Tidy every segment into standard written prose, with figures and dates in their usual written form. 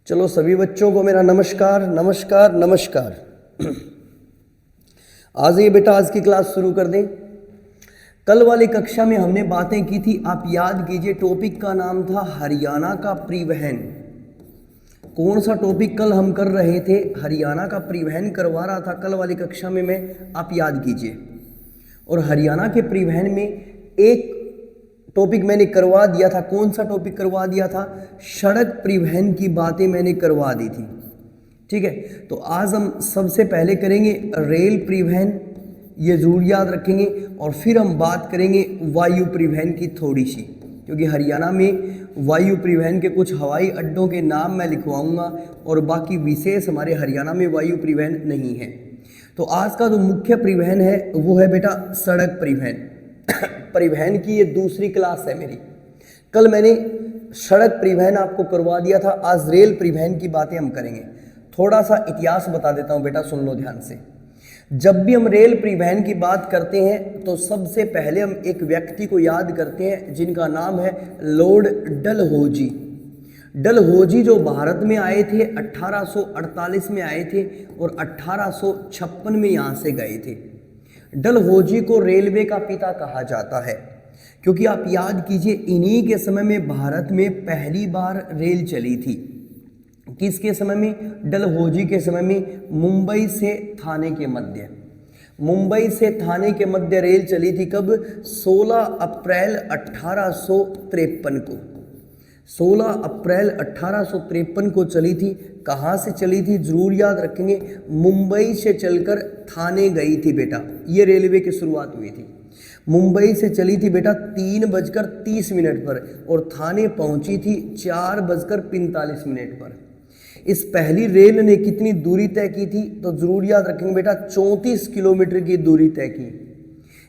चलो सभी बच्चों को मेरा नमस्कार नमस्कार नमस्कार। आज ये बेटा आज की क्लास शुरू कर दें। कल वाली कक्षा में हमने बातें की थी, आप याद कीजिए। टॉपिक का नाम था हरियाणा का परिवहन। कौन सा टॉपिक कल हम कर रहे थे? हरियाणा का परिवहन करवा रहा था कल वाली कक्षा में मैं, आप याद कीजिए। और हरियाणा के परिवहन में एक टॉपिक मैंने करवा दिया था। कौन सा टॉपिक करवा दिया था? सड़क परिवहन की बातें मैंने करवा दी थी। ठीक है, तो आज हम सबसे पहले करेंगे रेल परिवहन, ये जरूर याद रखेंगे। और फिर हम बात करेंगे वायु परिवहन की थोड़ी सी, क्योंकि हरियाणा में वायु परिवहन के कुछ हवाई अड्डों के नाम मैं लिखवाऊंगा और बाकी विशेष हमारे हरियाणा में वायु परिवहन नहीं है। तो आज का जो मुख्य परिवहन है वो है बेटा सड़क परिवहन। परिवहन की ये दूसरी क्लास है मेरी। कल मैंने सड़क परिवहन आपको करवा दिया था, आज रेल परिवहन की बातें हम करेंगे। थोड़ा सा इतिहास बता देता हूँ बेटा, सुन लो ध्यान से। जब भी हम रेल परिवहन की बात करते हैं तो सबसे पहले हम एक व्यक्ति को याद करते हैं जिनका नाम है लॉर्ड डलहौजी। डलहौजी जो भारत में आए थे 1848 में आए थे और 1856 में यहाँ से गए थे। डलहौजी को रेलवे का पिता कहा जाता है, क्योंकि आप याद कीजिए इन्हीं के समय में भारत में पहली बार रेल चली थी। किसके समय में? डलहौजी के समय में। मुंबई से थाने के मध्य, मुंबई से थाने के मध्य रेल चली थी। कब? 16 अप्रैल 1853 को। 16 अप्रैल 1853 को चली थी। कहाँ से चली थी जरूर याद रखेंगे, मुंबई से चलकर थाने गई थी बेटा। ये रेलवे की शुरुआत हुई थी। मुंबई से चली थी बेटा 3:30 पर और थाने पहुंची थी 4:45 पर। इस पहली रेल ने कितनी दूरी तय की थी तो जरूर याद रखेंगे बेटा, 34 किलोमीटर की दूरी तय की।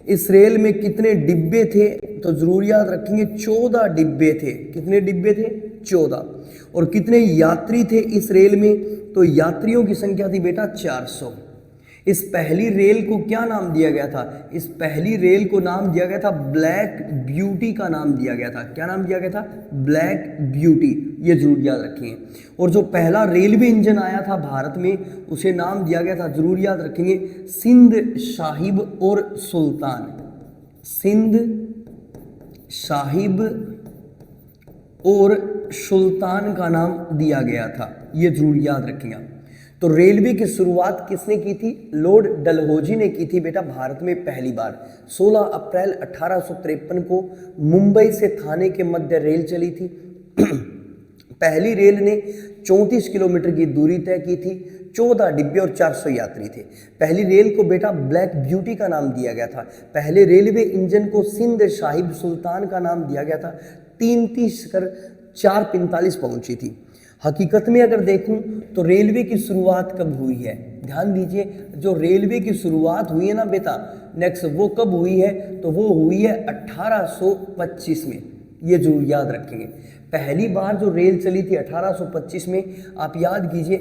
इस रेल में कितने डिब्बे थे तो जरूर याद रखेंगे, 14 डिब्बे थे। कितने डिब्बे थे? 14। और कितने यात्री थे इस रेल में? तो यात्रियों की संख्या थी बेटा 400। इस पहली रेल को क्या नाम दिया गया था? इस पहली रेल को नाम दिया गया था ब्लैक ब्यूटी का नाम दिया गया था। क्या नाम दिया गया था? Black beauty. ये जरूर याद रखेंगे। और जो पहला रेलवे इंजन आया था भारत में उसे नाम दिया गया था, जरूर याद रखेंगे, सिंध साहिब और सुल्तान। सिंध साहिब और सुल्तान का नाम दिया गया था, ये जरूर याद रखेंगे। तो रेलवे की शुरुआत किसने की थी? लॉर्ड डलहौजी ने की थी बेटा भारत में पहली बार। 16 अप्रैल 1853 को मुंबई से थाने के मध्य रेल चली थी। पहली रेल ने 34 किलोमीटर की दूरी तय की थी, 14 डिब्बे और 400 यात्री थे। पहली रेल को बेटा ब्लैक ब्यूटी का नाम दिया गया था। पहले रेलवे इंजन को सिंध साहिब सुल्तान का नाम दिया गया था। 3:30 कर 4:45 पहुंची थी। हकीकत में अगर देखूं तो रेलवे की शुरुआत कब हुई है? ध्यान दीजिए, जो रेलवे की शुरुआत हुई है ना बेटा, नेक्स्ट वो कब हुई है? तो वो हुई है 1825 में। ये जरूर याद रखेंगे। पहली बार जो रेल चली थी 1825 में, आप याद कीजिए,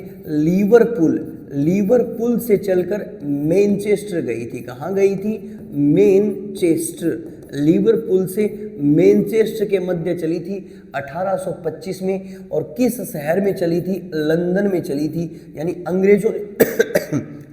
लीवरपूल से चलकर मैनचेस्टर गई थी। कहाँ गई थी? मैनचेस्टर। लीवरपूल से मैनचेस्टर के मध्य चली थी 1825 में। और किस शहर में चली थी? लंदन में चली थी। यानी अंग्रेजों ने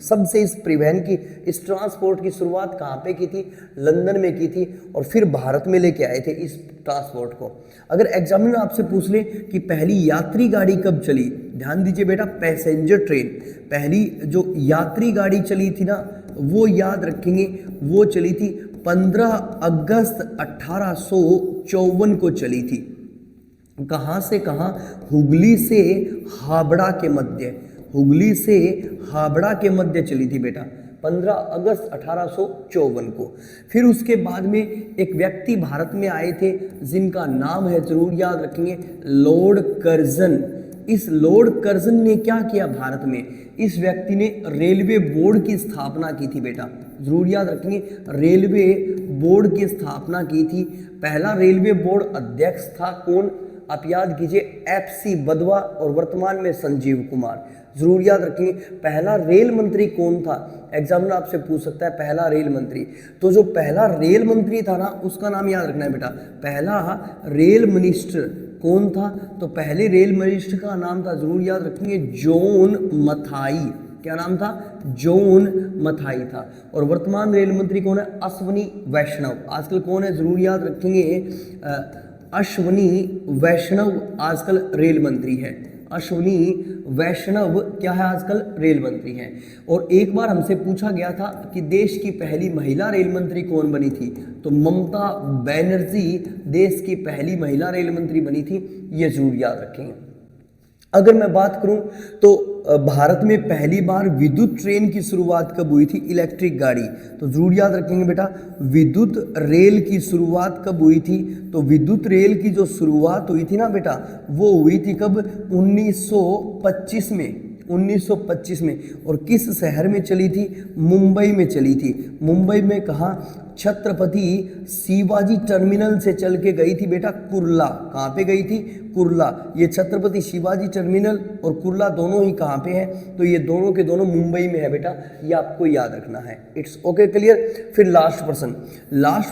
सबसे इस परिवहन की, इस ट्रांसपोर्ट की शुरुआत कहाँ पे की थी? लंदन में की थी। और फिर भारत में लेके आए थे इस ट्रांसपोर्ट को। अगर एग्जामिनर आपसे पूछ ले कि पहली यात्री गाड़ी कब चली, ध्यान दीजिए बेटा, पैसेंजर ट्रेन। पहली जो यात्री गाड़ी चली थी ना, वो याद रखेंगे, वो चली थी 15 अगस्त 1854 को चली थी। कहाँ से कहाँ? हुगली से हावड़ा के मध्य। हुगली से हावड़ा के मध्य चली थी बेटा 15 अगस्त 1854 को। फिर उसके बाद में एक व्यक्ति भारत में आए थे जिनका नाम है, जरूर याद रखेंगे, लॉर्ड कर्जन। इस लॉर्ड कर्जन ने क्या किया भारत में? इस व्यक्ति ने रेलवे बोर्ड की स्थापना की थी बेटा, जरूर याद रखेंगे, रेलवे बोर्ड की स्थापना की थी। पहला रेलवे बोर्ड अध्यक्ष था कौन? आप याद कीजिए, FC बदवा और वर्तमान में संजीव कुमार। जरूर याद रखेंगे। पहला रेल मंत्री कौन था? एग्जामिनर आपसे पूछ सकता है पहला रेल मंत्री। तो जो पहला रेल मंत्री था ना, उसका नाम याद रखना है बेटा। पहला रेल मिनिस्टर कौन था? तो पहले रेल मिनिस्टर का नाम था, जरूर याद रखेंगे, जॉन मथाई। क्या नाम था? जॉन मथाई था। और वर्तमान रेल मंत्री कौन है? अश्वनी वैष्णव। आजकल कौन है? जरूर याद रखेंगे, अश्वनी वैष्णव आजकल रेल मंत्री है। अश्वनी वैष्णव क्या है? आजकल रेल मंत्री हैं। और एक बार हमसे पूछा गया था कि देश की पहली महिला रेल मंत्री कौन बनी थी? तो ममता बनर्जी देश की पहली महिला रेल मंत्री बनी थी, ये जरूर याद रखेंगे। अगर मैं बात करूं तो भारत में पहली बार विद्युत ट्रेन की शुरुआत कब हुई थी? इलेक्ट्रिक गाड़ी। तो जरूर याद रखेंगे बेटा, विद्युत रेल की शुरुआत कब हुई थी? तो विद्युत रेल की जो शुरुआत हुई थी ना बेटा, वो हुई थी कब? 1925 में। 1925 में। और किस शहर में चली थी? मुंबई में चली थी। मुंबई में कहाँ? छत्रपति शिवाजी टर्मिनल से चल के गई थी बेटा कुर्ला। कहाँ पे गई थी? कुर्ला। ये छत्रपति शिवाजी टर्मिनल और कुर्ला दोनों ही कहाँ पे हैं? तो ये दोनों के दोनों मुंबई में है बेटा, ये आपको याद रखना है। It's okay, clear. फिर लास्ट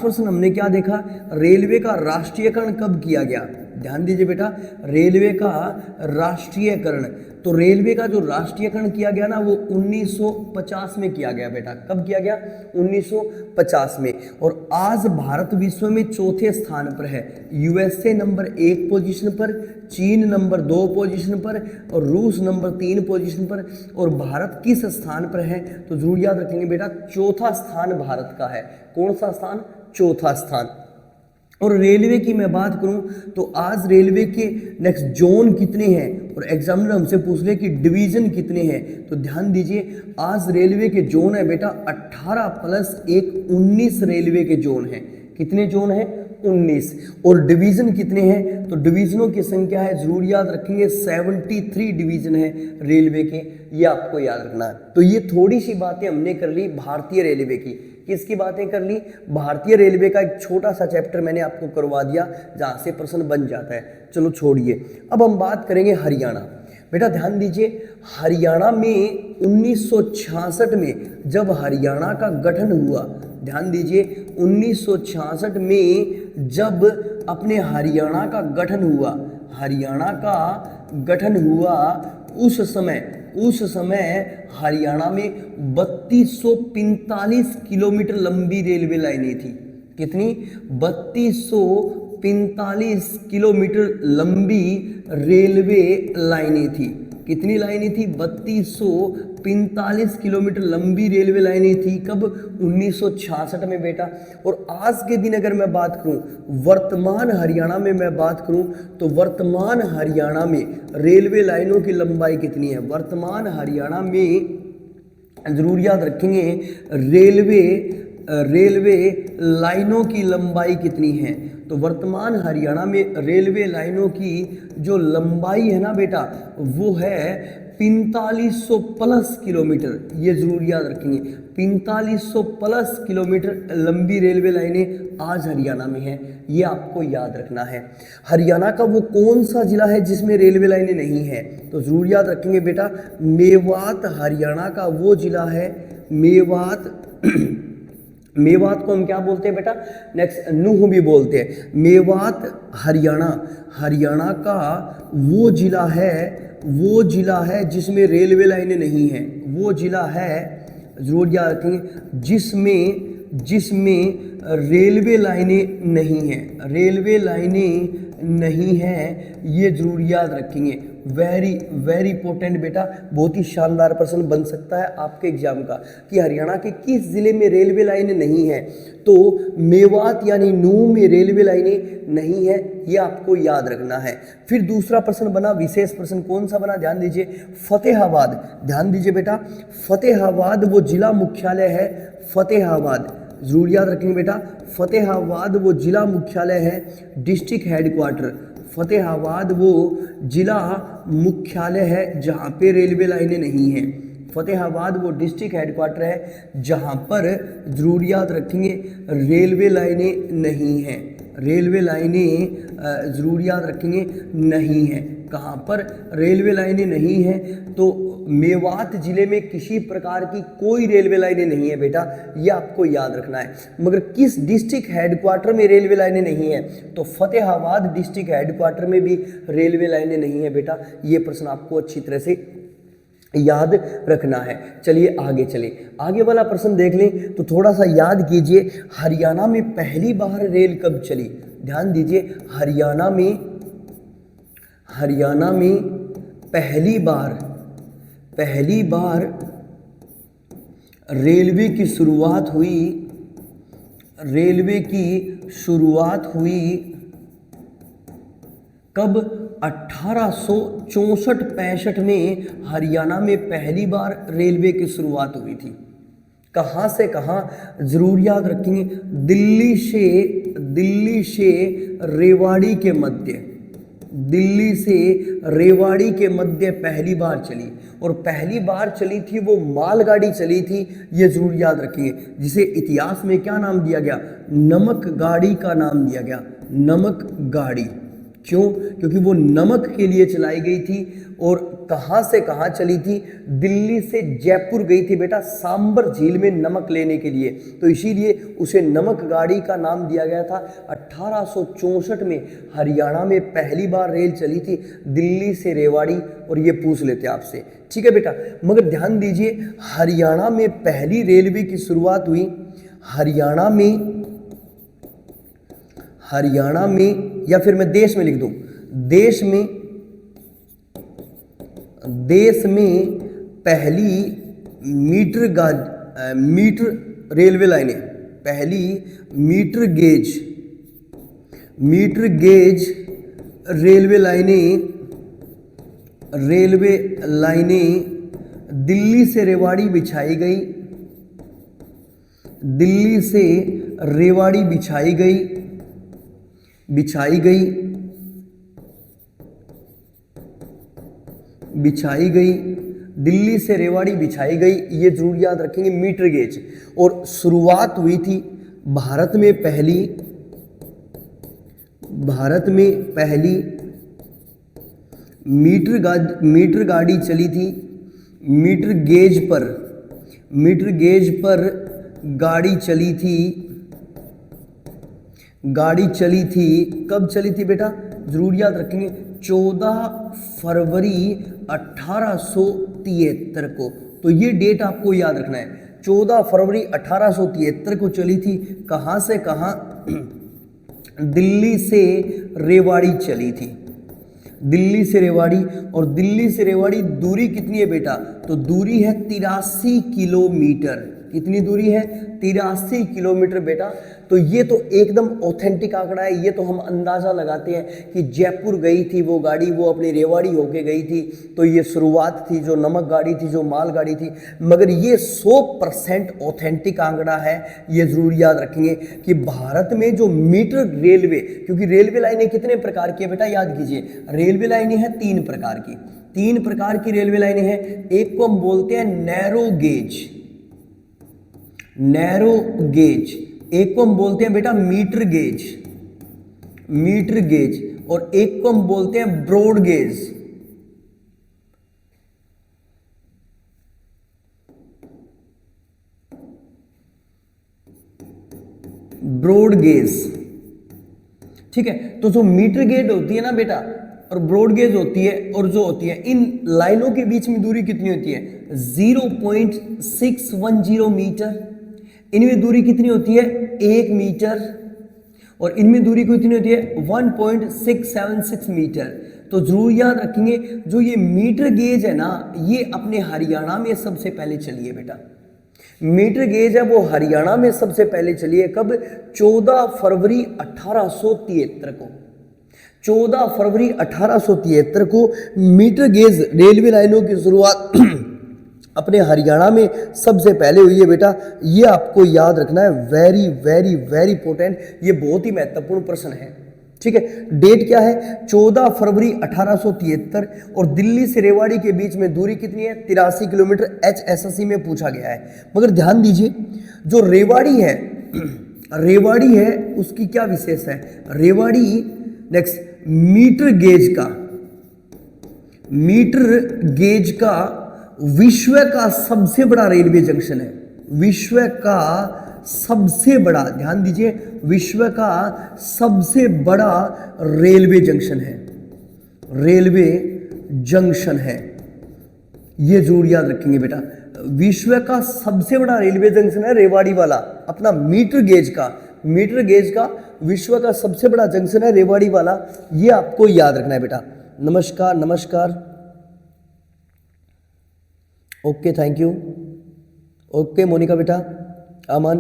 प्रश्न हमने क्या देखा? रेलवे का राष्ट्रीयकरण कब किया गया? ध्यान दीजिए बेटा, रेलवे का राष्ट्रीयकरण, तो रेलवे का जो राष्ट्रीयकरण किया गया ना, वो 1950 में किया गया बेटा। कब किया गया? 1950 में। और आज भारत विश्व में चौथे स्थान पर है। यूएसए नंबर 1 पोजीशन पर, चीन नंबर 2 पोजीशन पर, और रूस नंबर 3 पोजीशन पर। और भारत किस स्थान पर है? तो जरूर याद रखेंगे बेटा, चौथा स्थान भारत का है। कौन सा स्थान? चौथा स्थान। और रेलवे की मैं बात करूं तो आज रेलवे के नेक्स्ट जोन कितने हैं, और एग्जामिनर हमसे पूछ ले कि डिवीजन कितने हैं। तो ध्यान दीजिए, आज रेलवे के जोन है बेटा 18 प्लस 1 19 रेलवे के जोन हैं। कितने जोन हैं? 19। और डिवीजन कितने हैं? तो डिवीजनों की संख्या है, जरूर याद रखेंगे, 73 डिवीजन है रेलवे के, ये आपको याद रखना है। तो ये थोड़ी सी बातें हमने कर ली भारतीय रेलवे की। किसकी बातें कर ली? भारतीय रेलवे का एक छोटा सा चैप्टर मैंने आपको करवा दिया, जहां से प्रश्न बन जाता है। चलो छोड़िए, अब हम बात करेंगे हरियाणा। बेटा ध्यान दीजिए, हरियाणा में 1966 में जब हरियाणा का गठन हुआ, ध्यान दीजिए 1966 में जब अपने हरियाणा का गठन हुआ, हरियाणा का गठन हुआ, उस समय हरियाणा में 3245 किलोमीटर लंबी रेलवे लाइनें थी। कितनी? 3245 किलोमीटर लंबी रेलवे लाइनें थी। कितनी लाइनें थी? 3245 किलोमीटर लंबी रेलवे लाइनें थी। कब? 1966 में बेटा। और आज के दिन अगर मैं बात करूं, वर्तमान हरियाणा में मैं बात करूं, तो वर्तमान हरियाणा में रेलवे लाइनों की लंबाई कितनी है? वर्तमान हरियाणा में जरूर याद रखेंगे, रेलवे लाइनों की लंबाई कितनी है? तो वर्तमान हरियाणा में रेलवे लाइनों की जो लंबाई है ना बेटा, वो है 4500 प्लस किलोमीटर। ये जरूर याद रखेंगे, 4500 प्लस किलोमीटर लंबी रेलवे लाइनें आज हरियाणा में हैं, ये आपको याद रखना है। हरियाणा का वो कौन सा जिला है जिसमें रेलवे लाइनें नहीं हैं? तो जरूर याद रखेंगे बेटा, मेवात हरियाणा का वो जिला है। मेवात को हम क्या बोलते हैं बेटा? नेक्स्ट नूह भी बोलते हैं। मेवात हरियाणा का वो जिला है जिसमें रेलवे लाइनें नहीं हैं। वो जिला है, जरूर याद रखेंगे, जिसमें रेलवे लाइनें नहीं हैं। रेलवे लाइनें नहीं हैं, ये जरूर याद रखेंगे। वेरी इंपॉर्टेंट बेटा, बहुत ही शानदार प्रश्न बन सकता है आपके एग्जाम का कि हरियाणा के किस जिले में रेलवे लाइनें नहीं हैं। तो मेवात यानी नूह में रेलवे लाइनें नहीं है, ये आपको याद रखना है। फिर दूसरा प्रश्न बना, विशेष प्रश्न कौन सा बना? ध्यान दीजिए, फतेहाबाद। ध्यान दीजिए बेटा, फतेहाबाद वो जिला मुख्यालय है। फतेहाबाद जरूर याद रखेंगे बेटा, फतेहाबाद वो जिला मुख्यालय है, डिस्ट्रिक्ट हेडक्वार्टर। फतेहाबाद वो जिला मुख्यालय है जहाँ पे रेलवे लाइनें नहीं हैं। फतेहाबाद वो डिस्ट्रिक्ट हेडक्वार्टर है जहाँ पर, जरूर याद रखेंगे, रेलवे लाइनें नहीं हैं। रेलवे लाइनें ज़रूर याद रखेंगे नहीं है। कहाँ पर रेलवे लाइनें नहीं हैं? तो मेवात ज़िले में किसी प्रकार की कोई रेलवे लाइनें नहीं है बेटा, ये आपको याद रखना है। मगर किस डिस्ट्रिक्ट हेडक्वार्टर में रेलवे लाइनें नहीं है? तो फतेहाबाद डिस्ट्रिक्ट हेडक्वार्टर में भी रेलवे लाइनें नहीं है बेटा। ये प्रश्न आपको अच्छी तरह से याद रखना है। चलिए आगे चले, आगे वाला प्रश्न देख लें तो थोड़ा सा याद कीजिए, हरियाणा में पहली बार रेल कब चली? ध्यान दीजिए, हरियाणा में पहली बार रेलवे की शुरुआत हुई कब? 1864-65 में हरियाणा में पहली बार रेलवे की शुरुआत हुई थी। कहाँ से कहाँ जरूर याद रखेंगे, दिल्ली से रेवाड़ी के मध्य पहली बार चली, और पहली बार चली थी वो मालगाड़ी चली थी, ये जरूर याद रखेंगे, जिसे इतिहास में क्या नाम दिया गया? नमक गाड़ी का नाम दिया गया, नमक गाड़ी। क्यों? क्योंकि वो नमक के लिए चलाई गई थी। और कहाँ से कहाँ चली थी? दिल्ली से जयपुर गई थी बेटा, सांबर झील में नमक लेने के लिए, तो इसीलिए उसे नमक गाड़ी का नाम दिया गया था। 1864 में हरियाणा में पहली बार रेल चली थी दिल्ली से रेवाड़ी, और ये पूछ लेते हैं आपसे, ठीक है बेटा। मगर ध्यान दीजिए, हरियाणा में पहली रेलवे की शुरुआत हुई हरियाणा में, या फिर मैं देश में लिख दूं, देश में पहली मीटर रेलवे लाइनें, पहली मीटर गेज रेलवे लाइनें दिल्ली से रेवाड़ी बिछाई गई, दिल्ली से रेवाड़ी बिछाई गई, ये जरूर याद रखेंगे, मीटर गेज। और शुरुआत हुई थी भारत में पहली मीटर गाड़ी चली थी, मीटर गेज पर गाड़ी चली थी। कब चली थी बेटा? जरूर याद रखेंगे, 14 फरवरी 1873 को। तो ये डेट आपको याद रखना है, 14 फरवरी 1873 को चली थी। कहाँ से कहाँ? दिल्ली से रेवाड़ी चली थी, दिल्ली से रेवाड़ी। और दिल्ली से रेवाड़ी दूरी कितनी है बेटा? तो दूरी है 83 किलोमीटर। कितनी दूरी है? 83 किलोमीटर बेटा। तो ये तो एकदम ऑथेंटिक आंकड़ा है, ये तो हम अंदाज़ा लगाते हैं कि जयपुर गई थी वो गाड़ी, वो अपनी रेवाड़ी होके गई थी, तो ये शुरुआत थी जो नमक गाड़ी थी, जो माल गाड़ी थी। मगर ये 100% ऑथेंटिक आंकड़ा है, ये ज़रूर याद रखेंगे कि भारत में जो मीटर रेलवे, क्योंकि रेलवे लाइनें कितने प्रकार की है बेटा? याद कीजिए, रेलवे लाइनें हैं 3 प्रकार की, 3 प्रकार की रेलवे लाइनें हैं। एक को हम बोलते हैं नैरो गेज, एक को हम बोलते हैं बेटा मीटर गेज, और एक को हम बोलते हैं ब्रॉड गेज, ठीक है। तो जो मीटर गेज होती है ना बेटा, और ब्रॉड गेज होती है, और जो होती है, इन लाइनों के बीच में दूरी कितनी होती है? 0.610 मीटर। इनमें दूरी कितनी होती है? 1 मीटर। और इनमें दूरी कितनी होती है? 1.676 मीटर। तो जरूर याद रखेंगे, जो ये मीटर गेज है ना, ये अपने हरियाणा में सबसे पहले चली है बेटा। मीटर गेज है वो हरियाणा में सबसे पहले चली है। कब? 14 फरवरी 1873 को। 14 फरवरी 1873 को मीटर गेज रेलवे लाइनों की शुरुआत अपने हरियाणा में सबसे पहले हुई है बेटा। ये आपको याद रखना है, वेरी वेरी वेरी इंपॉर्टेंट, ये बहुत ही महत्वपूर्ण प्रश्न है, ठीक है। डेट क्या है? 14 फरवरी 1873। और दिल्ली से रेवाड़ी के बीच में दूरी कितनी है? 83 किलोमीटर। HSSC में पूछा गया है। मगर ध्यान दीजिए, जो रेवाड़ी है, रेवाड़ी है उसकी क्या विशेष है? रेवाड़ी नेक्स्ट मीटर गेज का विश्व का सबसे बड़ा रेलवे जंक्शन है। विश्व का सबसे बड़ा, ध्यान दीजिए, विश्व का सबसे बड़ा रेलवे जंक्शन है, रेलवे जंक्शन है। ये जरूर याद रखेंगे बेटा, विश्व का सबसे बड़ा रेलवे जंक्शन है रेवाड़ी वाला, अपना मीटर गेज का विश्व का सबसे बड़ा जंक्शन है रेवाड़ी वाला। ये आपको याद रखना है बेटा। नमस्कार नमस्कार, okay, thank you, okay Monika बेटा, अमन,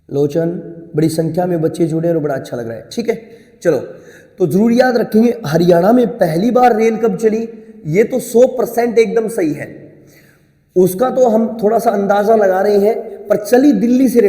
लोचन, बड़ी संख्या में बच्चे जुड़े और बड़ा अच्छा लग रहा है। ठीक है, चलो, तो जरूर याद रखेंगे हरियाणा में पहली बार रेल कब चली। ये तो 100% एकदम सही है, उसका तो हम थोड़ा सा अंदाजा लगा रहे हैं, पर चली दिल्ली से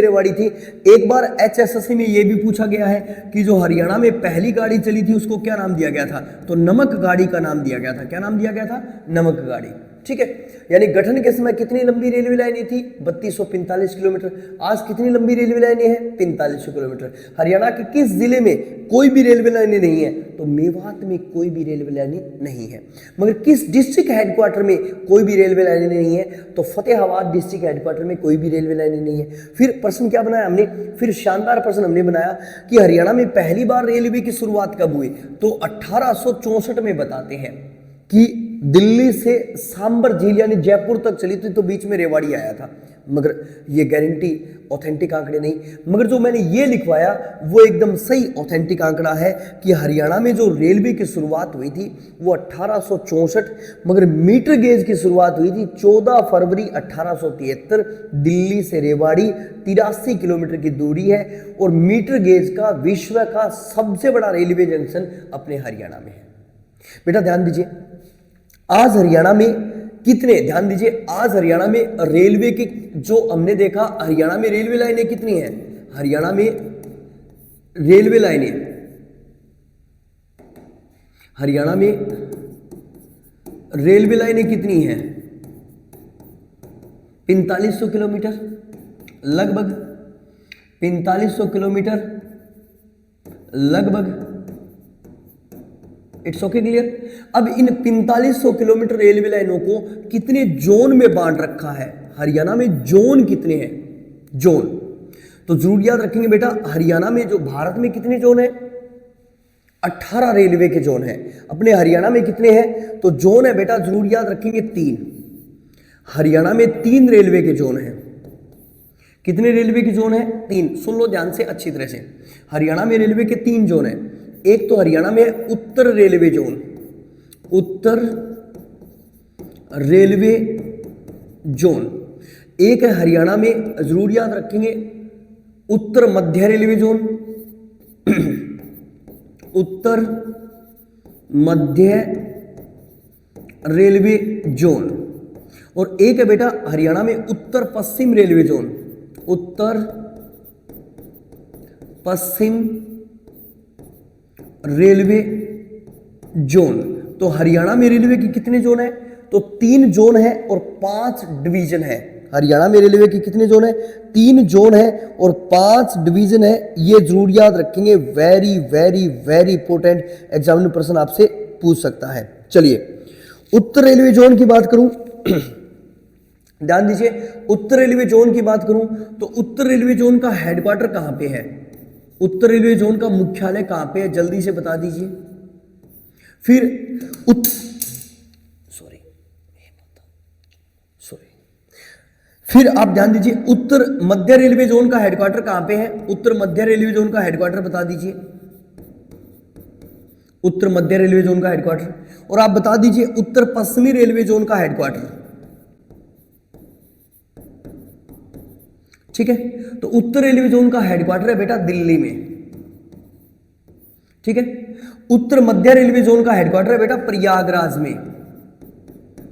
रेवाड़ी थी, एक बार HSSC में ये भी पूछा गया है कि जो हरियाणा में पहली गाड़ी चली थी उसको क्या नाम दिया गया था, तो नमक गाड़ी का नाम दिया गया था। क्या नाम दिया गया था? नमक गाड़ी। ठीक है, यानी गठन के समय कितनी लंबी रेलवे लाइनें थी? 3245 किलोमीटर। आज कितनी लंबी रेलवे लाइनें हैं? 4500 किलोमीटर। हरियाणा के किस जिले में कोई भी रेलवे लाइनें नहीं है? तो मेवात में कोई भी रेलवे लाइनें नहीं है। मगर किस डिस्ट्रिक्ट हेडक्वार्टर में कोई भी रेलवे लाइनें नहीं है? तो फतेहाबाद डिस्ट्रिक्ट हेडक्वार्टर में कोई भी रेलवे लाइनें नहीं है। फिर प्रश्न क्या बनाया हमने? फिर शानदार प्रश्न हमने बनाया कि हरियाणा में पहली बार रेलवे की शुरुआत कब हुई? तो 1864 में बताते हैं कि दिल्ली से सांबर झील यानी जयपुर तक चली थी, तो बीच में रेवाड़ी आया था। मगर ये गारंटी ऑथेंटिक आंकड़े नहीं, मगर जो मैंने ये लिखवाया वो एकदम सही ऑथेंटिक आंकड़ा है कि हरियाणा में जो रेलवे की शुरुआत हुई थी वो 1864, मगर मीटर गेज की शुरुआत हुई थी 14 फरवरी 1873। दिल्ली से रेवाड़ी 83 किलोमीटर की दूरी है और मीटर गेज का विश्व का सबसे बड़ा रेलवे जंक्शन अपने हरियाणा में है। बेटा ध्यान दीजिए, आज हरियाणा में कितने, ध्यान दीजिए, आज हरियाणा में रेलवे की जो हमने देखा, हरियाणा में रेलवे लाइनें कितनी हैं? हरियाणा में रेलवे लाइनें, हरियाणा में रेलवे लाइनें कितनी हैं? 4500 किलोमीटर, लगभग 4500 किलोमीटर लगभग। It's okay, clear. अब इन 4500 किलोमीटर रेलवे लाइनों को कितने जोन में बांट रखा है? हरियाणा में जोन कितने हैं? जोन तो जरूर याद रखेंगे बेटा, हरियाणा में जो भारत में कितने जोन है? 18 रेलवे के जोन है। अपने हरियाणा में कितने हैं? तो जोन है बेटा, जरूर याद रखेंगे 3। हरियाणा में 3 रेलवे के जोन है। कितने रेलवे के जोन है? 3। सुन लो ध्यान से अच्छी तरह से, हरियाणा में रेलवे के 3 जोन है। एक तो हरियाणा में उत्तर रेलवे जोन, उत्तर रेलवे जोन। एक है हरियाणा में, जरूर याद रखेंगे, उत्तर मध्य रेलवे जोन, उत्तर मध्य रेलवे जोन। और एक है बेटा हरियाणा में उत्तर पश्चिम रेलवे जोन, उत्तर पश्चिम रेलवे जोन। तो हरियाणा में रेलवे के कितने जोन है? तो 3 जोन है और 5 डिवीजन है। हरियाणा में रेलवे के कितने जोन है? 3 जोन है और 5 डिवीजन है। ये जरूर याद रखेंगे, very very very important, exam में प्रश्न आपसे पूछ सकता है। चलिए, उत्तर रेलवे जोन की बात करूं, ध्यान दीजिए, उत्तर रेलवे जोन की बात करूं तो उत्तर रेलवे जोन का हेडक्वार्टर कहां पे है? उत्तर रेलवे जोन का मुख्यालय कहां पे है? जल्दी से बता दीजिए। फिर फिर आप ध्यान दीजिए, उत्तर मध्य रेलवे जोन का हेडक्वार्टर कहां पे है? उत्तर मध्य रेलवे जोन का हेडक्वार्टर बता दीजिए, उत्तर मध्य रेलवे जोन का हेडक्वार्टर। और आप बता दीजिए उत्तर पश्चिमी रेलवे जोन का हेडक्वार्टर। ठीक है, तो उत्तर रेलवे जोन का हेडक्वार्टर है बेटा दिल्ली में। ठीक है, उत्तर मध्य रेलवे जोन का हेडक्वार्टर है बेटा प्रयागराज में,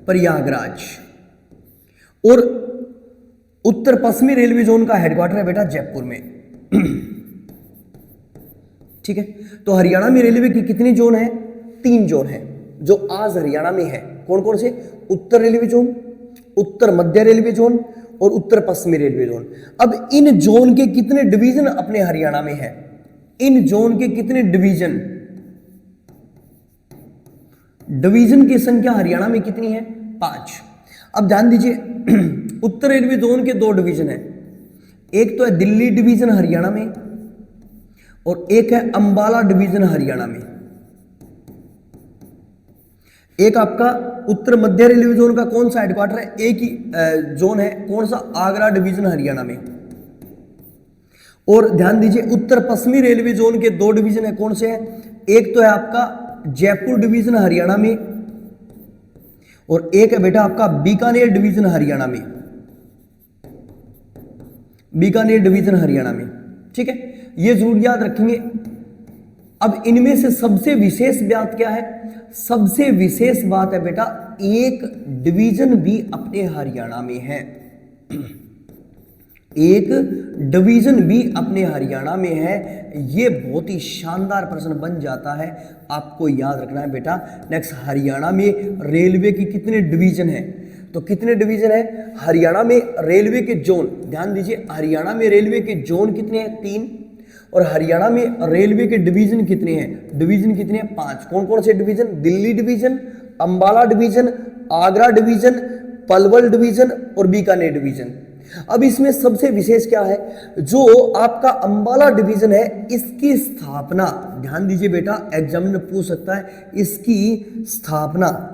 प्रयागराज। और उत्तर पश्चिमी रेलवे जोन का हेडक्वार्टर है बेटा जयपुर में। ठीक है, तो हरियाणा में रेलवे की कितनी जोन है? 3 जोन है जो आज हरियाणा में है। कौन कौन से? उत्तर रेलवे जोन, उत्तर मध्य रेलवे जोन और उत्तर पश्चिमी रेलवे जोन। अब इन जोन के कितने डिवीजन अपने हरियाणा में है? इन जोन के कितने डिवीजन? डिवीजन की संख्या हरियाणा में कितनी है? 5। अब ध्यान दीजिए उत्तर रेलवे जोन के 2 डिवीजन है, एक तो है दिल्ली डिवीजन हरियाणा में और एक है अंबाला डिवीजन हरियाणा में। एक आपका उत्तर मध्य रेलवे जोन का कौन सा हेडक्वार्टर है? एक ही जोन है, कौन सा? आगरा डिवीजन हरियाणा में। और ध्यान दीजिए उत्तर पश्चिमी रेलवे जोन के 2 डिवीजन है, कौन से हैं? एक तो है आपका जयपुर डिवीजन हरियाणा में और एक है बेटा आपका बीकानेर डिवीजन हरियाणा में। बीकानेर डिवीजन हरियाणा में, ठीक है, ये जरूर याद रखेंगे। अब इनमें से सबसे विशेष बात क्या है? सबसे विशेष बात है बेटा एक डिवीजन भी अपने हरियाणा में है। एक डिवीजन भी अपने हरियाणा में है। ये बहुत ही शानदार प्रश्न बन जाता है, आपको याद रखना है बेटा। नेक्स्ट, हरियाणा में रेलवे की कितने डिवीजन हैं? तो कितने डिवीजन है हरियाणा में रेलवे के जोन? ध्यान दीजिए हरियाणा में रेलवे के जोन कितने हैं? 3। और हरियाणा में रेलवे के डिवीजन कितने हैं? डिवीजन कितने हैं? 5। कौन कौन से division? Delhi division, Ambala division, Agra division, Palwal division और बीकानेर डिवीजन। अब इसमें सबसे विशेष क्या है? जो आपका अंबाला डिवीजन है इसकी स्थापना, ध्यान दीजिए बेटा एग्जाम में पूछ सकता है, इसकी स्थापना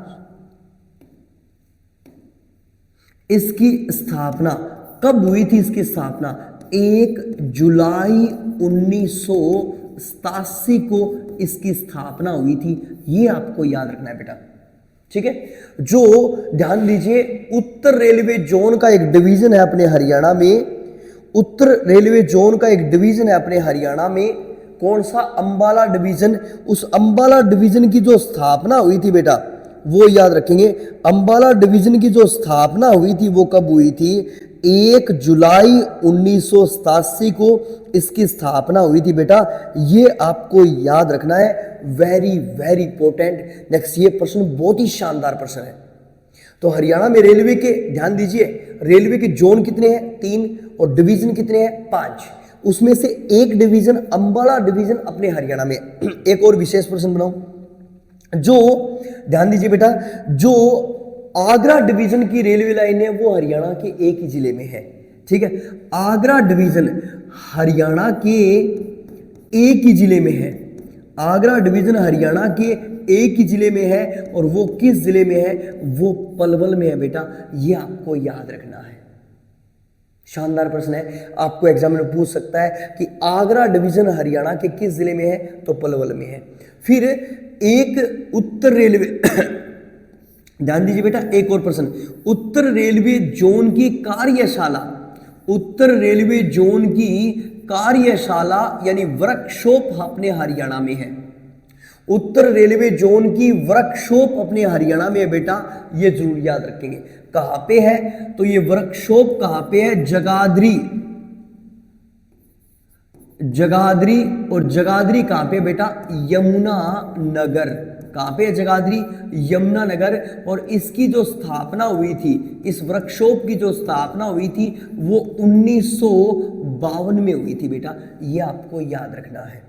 कब हुई थी? इसकी स्थापना 1 जुलाई 1987 को इसकी स्थापना हुई थी। ये आपको याद रखना है बेटा, ठीक है। जो ध्यान दीजिए उत्तर रेलवे जोन का एक डिवीजन है अपने हरियाणा में, उत्तर रेलवे जोन का एक डिवीजन है अपने हरियाणा में, कौन सा? अंबाला डिवीजन। उस अंबाला डिवीजन की जो स्थापना हुई थी बेटा वो याद रखेंगे। अंबाला डिवीजन की जो स्थापना हुई थी वो कब हुई थी? 1 जुलाई 1987 को इसकी स्थापना हुई थी बेटा। ये आपको याद रखना है, वेरी वेरी इंपॉर्टेंट। नेक्स्ट, ये प्रश्न बहुत ही शानदार प्रश्न है। तो हरियाणा में रेलवे के, ध्यान दीजिए रेलवे के जोन कितने हैं? 3 और डिवीजन कितने हैं? 5। उसमें से एक डिवीजन अंबाला डिवीजन अपने हरियाणा में। एक और विशेष प्रश्न बनाऊं, जो ध्यान दीजिए बेटा, जो आगरा डिवीजन की रेलवे लाइन है वो हरियाणा के एक ही जिले में है, ठीक है। आगरा डिवीजन हरियाणा के एक ही जिले में है। आगरा डिवीजन हरियाणा के एक ही जिले में है और वो किस जिले में है? वो पलवल में है बेटा। ये आपको याद रखना है, शानदार प्रश्न है, आपको एग्जाम में पूछ सकता है कि आगरा डिवीजन हरियाणा के किस जिले में है? तो पलवल में है। फिर एक उत्तर रेलवे ध्यान दीजिए बेटा, एक और प्रश्न, उत्तर रेलवे जोन की कार्यशाला, उत्तर रेलवे जोन की कार्यशाला यानी वर्कशॉप अपने हरियाणा में है। उत्तर रेलवे जोन की वर्कशॉप अपने हरियाणा में है बेटा, ये जरूर याद रखेंगे। कहां पे है? तो ये वर्कशॉप कहां पे है? जगाधरी। जगाधरी, और जगाधरी कहां पे बेटा? यमुना नगर। कहां पे है जगाधरी? यमुना नगर। और इसकी जो स्थापना हुई थी, इस वर्कशॉप की जो स्थापना हुई थी वो 1952 में हुई थी बेटा, ये आपको याद रखना है।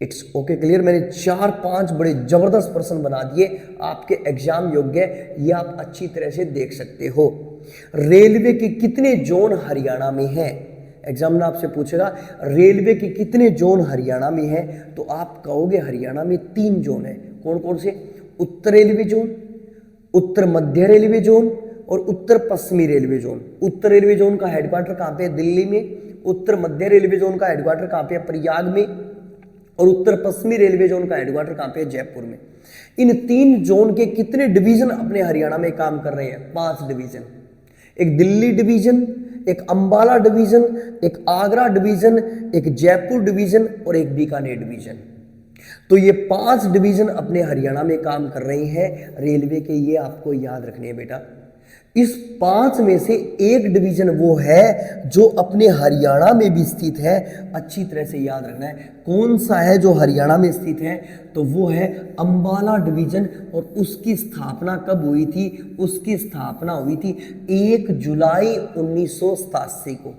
It's okay, clear. मैंने 4-5 बड़े जबरदस्त प्रश्न बना दिए आपके एग्जाम योग्य, ये आप अच्छी तरह से देख सकते हो। रेलवे के कितने जोन हरियाणा में हैं? एग्जामिनर आपसे पूछेगा रेलवे के कितने जोन हरियाणा में है, तो आप कहोगे हरियाणा में 3 जोन है। कौन कौन से? उत्तर रेलवे जोन, उत्तर मध्य रेलवे जोन और उत्तर पश्चिमी रेलवे जोन। उत्तर रेलवे जोन का हेडक्वार्टर कहां पे है? दिल्ली में। उत्तर मध्य रेलवे जोन का हेडक्वार्टर कहां पे है? प्रयाग में। और उत्तर पश्चिमी रेलवे जोन का हेडक्वार्टर कहां पे है? जयपुर में। इन 3 जोन के कितने डिवीजन अपने हरियाणा में काम कर रहे हैं? 5 डिवीजन। एक दिल्ली डिवीजन, एक अंबाला डिवीजन, एक आगरा डिवीजन, एक जयपुर डिवीजन और एक बीकानेर डिवीजन। तो ये 5 डिवीजन अपने हरियाणा में काम कर रही हैं रेलवे के, ये आपको याद रखने हैं बेटा। इस 5 में से एक डिवीजन वो है जो अपने हरियाणा में भी स्थित है। अच्छी तरह से याद रखना है कौन सा है जो हरियाणा में स्थित है, तो वो है अंबाला डिवीजन। और उसकी स्थापना कब हुई थी? उसकी स्थापना हुई थी 1 जुलाई 1987 को।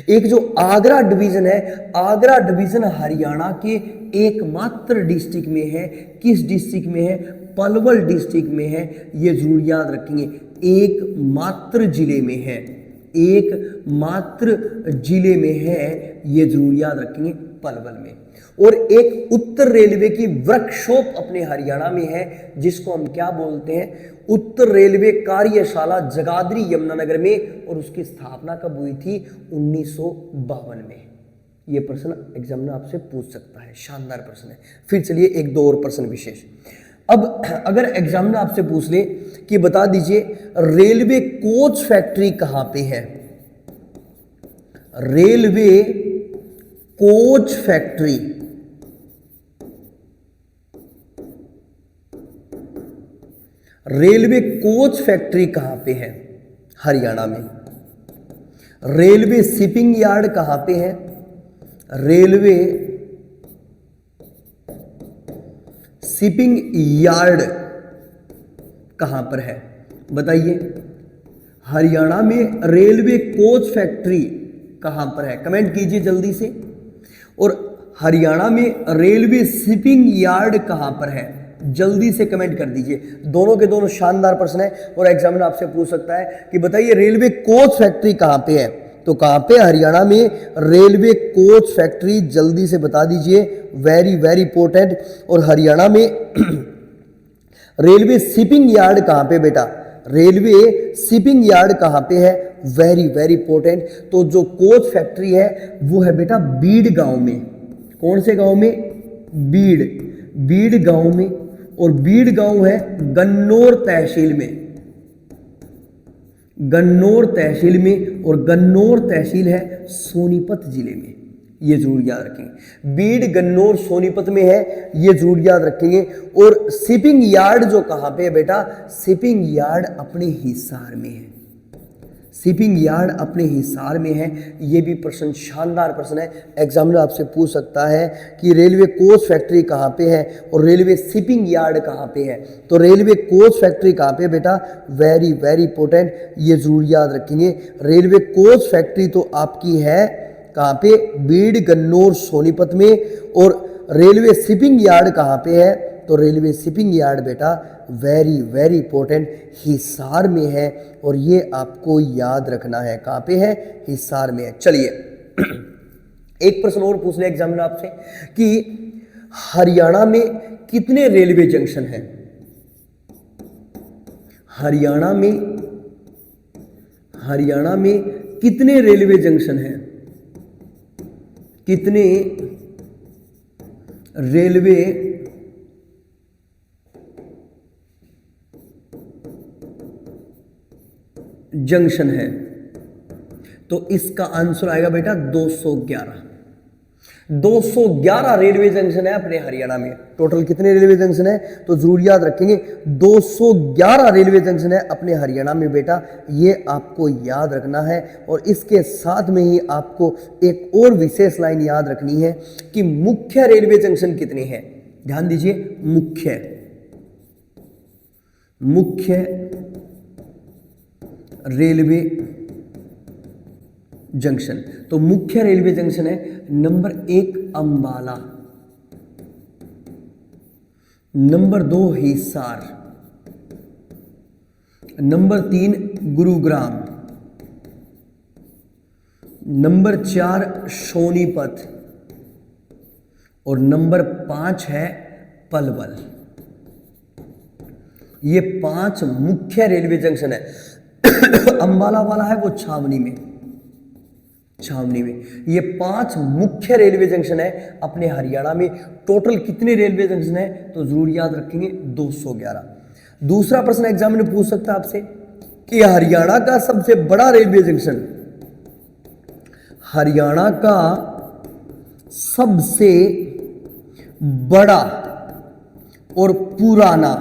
एक जो आगरा डिवीजन है, आगरा डिवीजन हरियाणा के एकमात्र डिस्ट्रिक्ट में है। किस डिस्ट्रिक्ट में है? पलवल डिस्ट्रिक्ट में है। ये जरूर याद रखेंगे, एकमात्र जिले में है, एकमात्र जिले में है, ये जरूर याद रखेंगे, पलवल में। और एक उत्तर रेलवे की वर्कशॉप अपने हरियाणा में है, जिसको हम क्या बोलते हैं? उत्तर रेलवे कार्यशाला जगाधरी यमुनानगर में। और उसकी स्थापना कब हुई थी? 1952 में। ये प्रश्न एग्जाम में आपसे पूछ सकता है, शानदार प्रश्न है। फिर चलिए एक दो और प्रश्न विशेष। अब अगर एग्जाम में आपसे पूछ ले कि बता दीजिए रेलवे कोच फैक्ट्री कहां पे है? Railway coach factory railway coach factory कहां पे है? हरियाणा में। रेलवे शिपिंग यार्ड कहां पे है? रेलवे शिपिंग यार्ड कहां पर है? बताइए। हरियाणा में रेलवे कोच फैक्ट्री कहां पर है? कमेंट कीजिए जल्दी से। और हरियाणा में रेलवे शिपिंग यार्ड कहां पर है? जल्दी से कमेंट कर दीजिए। दोनों के दोनों शानदार प्रश्न है और एग्जामिनर आपसे पूछ सकता है कि बताइए रेलवे कोच फैक्ट्री कहां पे है? तो कहां पे? हरियाणा में रेलवे कोच फैक्ट्री, जल्दी से बता दीजिए, वेरी वेरी इंपॉर्टेंट। और हरियाणा में रेलवे शिपिंग यार्ड कहां पे बेटा? रेलवे शिपिंग यार्ड कहां पे है? Very very important. तो जो कोच फैक्ट्री है वो है बेटा बीड़ गांव में। कौन से गांव में? बीड़ गांव में। और बीड़ गांव है गन्नौर तहसील में, गन्नौर तहसील में। और गन्नौर तहसील है सोनीपत जिले में। ये जरूर याद रखेंगे, बीड़ गन्नौर सोनीपत में है, ये जरूर याद रखेंगे। और शिपिंग यार्ड जो कहां पे है बेटा? शिपिंग यार्ड अपने हिसार में है, शिपिंग यार्ड अपने हिसार में है। ये भी प्रश्न शानदार प्रश्न है, एग्जामिनर आपसे पूछ सकता है कि रेलवे कोच फैक्ट्री कहाँ पे है और रेलवे शिपिंग यार्ड कहाँ पे है। तो रेलवे कोच फैक्ट्री कहाँ पे बेटा? वेरी वेरी इंपॉर्टेंट, ये जरूर याद रखेंगे। रेलवे कोच फैक्ट्री तो आपकी है कहाँ पे? बीड़ गन्नौर सोनीपत में। और रेलवे शिपिंग यार्ड कहाँ पे है? तो रेलवे शिपिंग यार्ड बेटा वेरी वेरी इंपॉर्टेंट, हिसार में है। और ये आपको याद रखना है, कहाँ पे है? हिसार में है। चलिए एक प्रश्न और पूछ ले एग्जामिनर आपसे कि हरियाणा में कितने रेलवे जंक्शन हैं? हरियाणा में कितने रेलवे जंक्शन हैं? कितने रेलवे जंक्शन है? तो इसका आंसर आएगा बेटा 211। 211 रेलवे जंक्शन है अपने हरियाणा में। टोटल कितने रेलवे जंक्शन है? तो जरूर याद रखेंगे 211 रेलवे जंक्शन है अपने हरियाणा में बेटा, ये आपको याद रखना है। और इसके साथ में ही आपको एक और विशेष लाइन याद रखनी है कि मुख्य रेलवे जंक्शन कितने हैं। ध्यान दीजिए, मुख्य रेलवे जंक्शन। तो मुख्य रेलवे जंक्शन है number 1 Ambala, number 2 Hisar, number 3 Gurugram, number 4 Sonipat और नंबर 5 है पलवल। ये 5 मुख्य रेलवे जंक्शन है। अंबाला वाला है वो छावनी में। ये 5 मुख्य रेलवे जंक्शन है अपने हरियाणा में। टोटल कितने रेलवे जंक्शन है? तो जरूर याद रखेंगे 211। दूसरा प्रश्न एग्जाम में पूछ सकता है आपसे कि हरियाणा का सबसे बड़ा रेलवे जंक्शन, हरियाणा का सबसे बड़ा और पुराना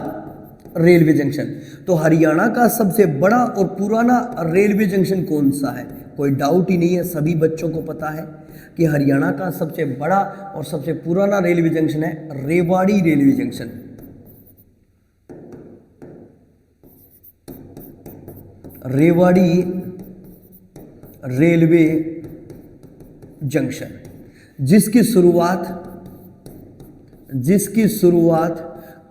रेलवे जंक्शन। तो हरियाणा का सबसे बड़ा और पुराना रेलवे जंक्शन कौन सा है? कोई डाउट ही नहीं है, सभी बच्चों को पता है कि हरियाणा का सबसे बड़ा और सबसे पुराना रेलवे जंक्शन है Rewari railway junction. Rewari railway junction, जिसकी शुरुआत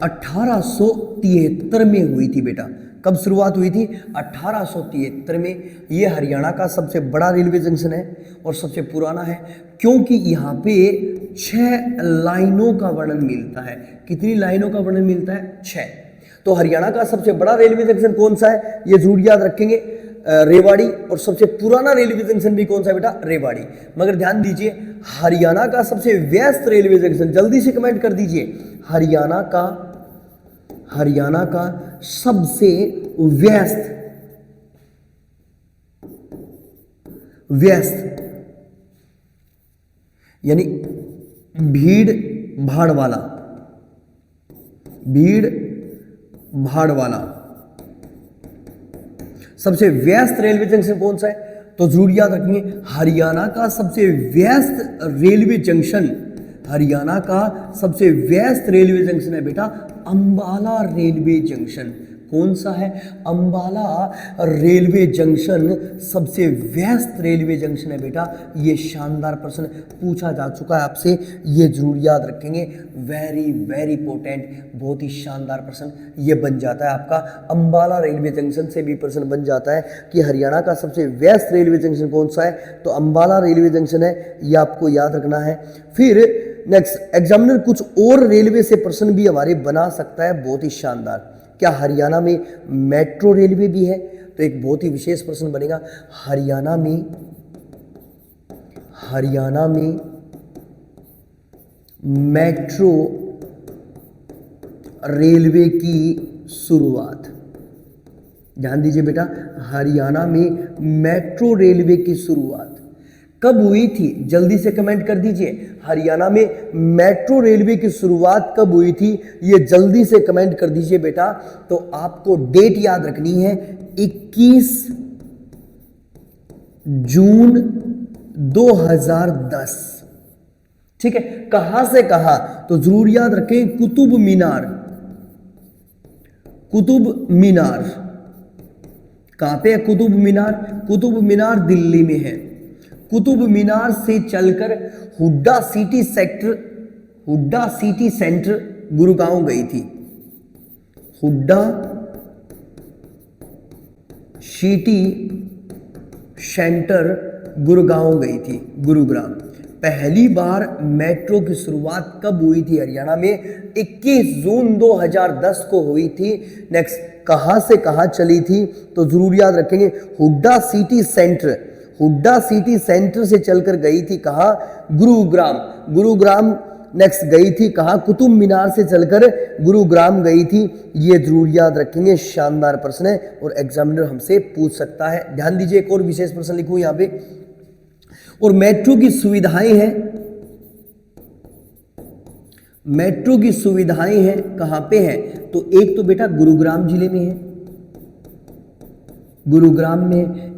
1873 में हुई थी बेटा। कब शुरुआत हुई थी? 1873 में। ये हरियाणा का सबसे बड़ा रेलवे जंक्शन है और सबसे पुराना है, क्योंकि यहाँ पे 6 लाइनों का वर्णन मिलता है। कितनी लाइनों का वर्णन मिलता है? 6। तो हरियाणा का सबसे बड़ा रेलवे जंक्शन कौन सा है? ये जरूर याद रखेंगे, रेवाड़ी। और सबसे पुराना रेलवे जंक्शन भी कौन सा है बेटा? रेवाड़ी। मगर ध्यान दीजिए, हरियाणा का सबसे व्यस्त रेलवे जंक्शन, जल्दी से कमेंट कर दीजिए, हरियाणा का सबसे व्यस्त यानी भीड़ भाड़ वाला सबसे व्यस्त रेलवे जंक्शन कौन सा है? तो जरूर याद रखेंगे, हरियाणा का सबसे व्यस्त रेलवे जंक्शन है बेटा अंबाला रेलवे जंक्शन। कौन सा है? अंबाला रेलवे जंक्शन सबसे व्यस्त रेलवे जंक्शन है बेटा। ये शानदार प्रश्न पूछा जा चुका है आपसे, ये जरूर याद रखेंगे। वेरी वेरी इंपॉर्टेंट, बहुत ही शानदार प्रश्न ये बन जाता है आपका। अंबाला रेलवे जंक्शन से भी प्रश्न बन जाता है कि हरियाणा का सबसे व्यस्त रेलवे जंक्शन कौन सा है? तो अंबाला रेलवे जंक्शन है, ये आपको याद रखना है। फिर नेक्स्ट, एग्जामिनर कुछ और रेलवे से प्रश्न भी हमारे बना सकता है, बहुत ही शानदार। क्या हरियाणा में मेट्रो रेलवे भी है? तो एक बहुत ही विशेष प्रश्न बनेगा, हरियाणा में मेट्रो रेलवे की शुरुआत। ध्यान दीजिए बेटा, हरियाणा में मेट्रो रेलवे की शुरुआत कब हुई थी? जल्दी से कमेंट कर दीजिए, हरियाणा में मेट्रो रेलवे की शुरुआत कब हुई थी? ये जल्दी से कमेंट कर दीजिए बेटा। तो आपको डेट याद रखनी है, 21 जून 2010। ठीक है, कहां से कहा? तो जरूर याद रखें, कुतुब मीनार कहां पे है? कुतुब मीनार दिल्ली में है। कुतुब मीनार से चलकर हुड्डा सिटी सेंटर गुरुगांव गई थी। हुड्डा सिटी सेंटर गुरुगांव गई थी, गुरुग्राम। पहली बार मेट्रो की शुरुआत कब हुई थी हरियाणा में? 21 जून 2010 को हुई थी। नेक्स्ट, कहां से कहां चली थी? तो जरूर याद रखेंगे, हुड्डा सिटी सेंटर से चलकर गई थी कहां? गुरुग्राम। नेक्स्ट, गई थी कहां? कुतुब मीनार से चलकर गुरुग्राम गई थी। ये जरूर याद रखेंगे, शानदार प्रश्न है और एग्जामिनर हमसे पूछ सकता है। ध्यान दीजिए, एक और विशेष प्रश्न लिखूं यहां पे। और मेट्रो की सुविधाएं हैं कहां पे है? तो एक तो बेटा गुरुग्राम जिले में है,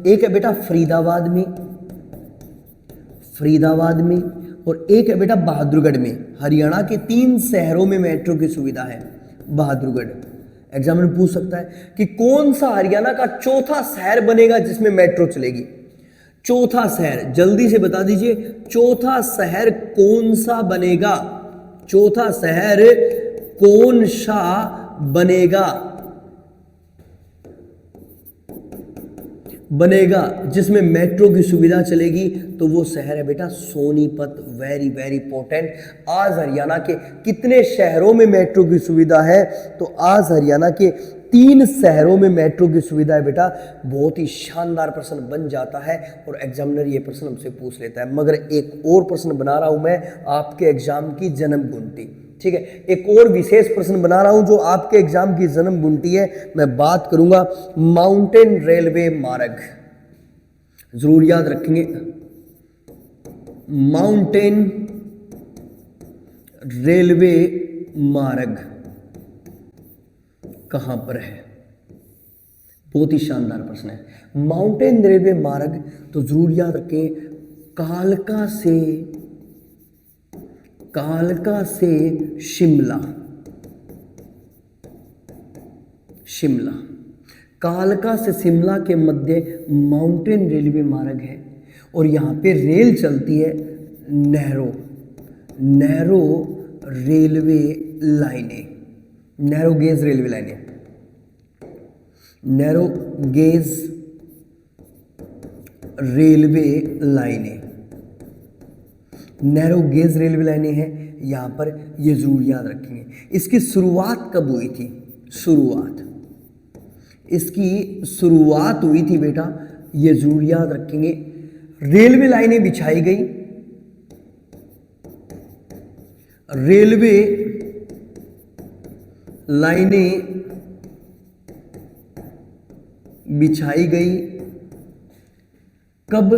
एक है बेटा फरीदाबाद में, और एक है बेटा बहादुरगढ़ में। हरियाणा के 3 शहरों में मेट्रो की सुविधा है। बहादुरगढ़, एग्जामिनर पूछ सकता है कि कौन सा हरियाणा का चौथा शहर बनेगा जिसमें मेट्रो चलेगी? चौथा शहर जल्दी से बता दीजिए, चौथा शहर कौन सा बनेगा? चौथा शहर कौन सा बनेगा जिसमें मेट्रो की सुविधा चलेगी? तो वो शहर है बेटा सोनीपत। Very very important. आज हरियाणा के कितने शहरों में मेट्रो की सुविधा है? तो आज हरियाणा के 3 शहरों में मेट्रो की सुविधा है बेटा। बहुत ही शानदार प्रश्न बन जाता है और एग्जामिनर ये प्रश्न हमसे पूछ लेता है। मगर एक और प्रश्न बना रहा हूं मैं आपके एग्जाम की जन्म कुंडली। ठीक है, एक और विशेष प्रश्न बना रहा हूं जो आपके एग्जाम की जन्म कुंडली है। मैं बात करूंगा माउंटेन रेलवे मार्ग। जरूर याद रखेंगे, माउंटेन रेलवे मार्ग कहां पर है? बहुत ही शानदार प्रश्न है। माउंटेन रेलवे मार्ग, तो जरूर याद रखें, कालका से शिमला, कालका से शिमला के मध्य माउंटेन रेलवे मार्ग है और यहाँ पे रेल चलती है नैरो रेलवे लाइनें, नैरो गेज रेलवे लाइनें, नैरो गेज रेलवे लाइनें, नैरो गेज रेलवे लाइनें हैं यहाँ पर, ये जरूर याद रखेंगे। इसकी शुरुआत कब हुई थी? इसकी शुरुआत हुई थी बेटा, ये जरूर याद रखेंगे। रेलवे लाइनें बिछाई गई, रेलवे लाइनें बिछाई गई कब?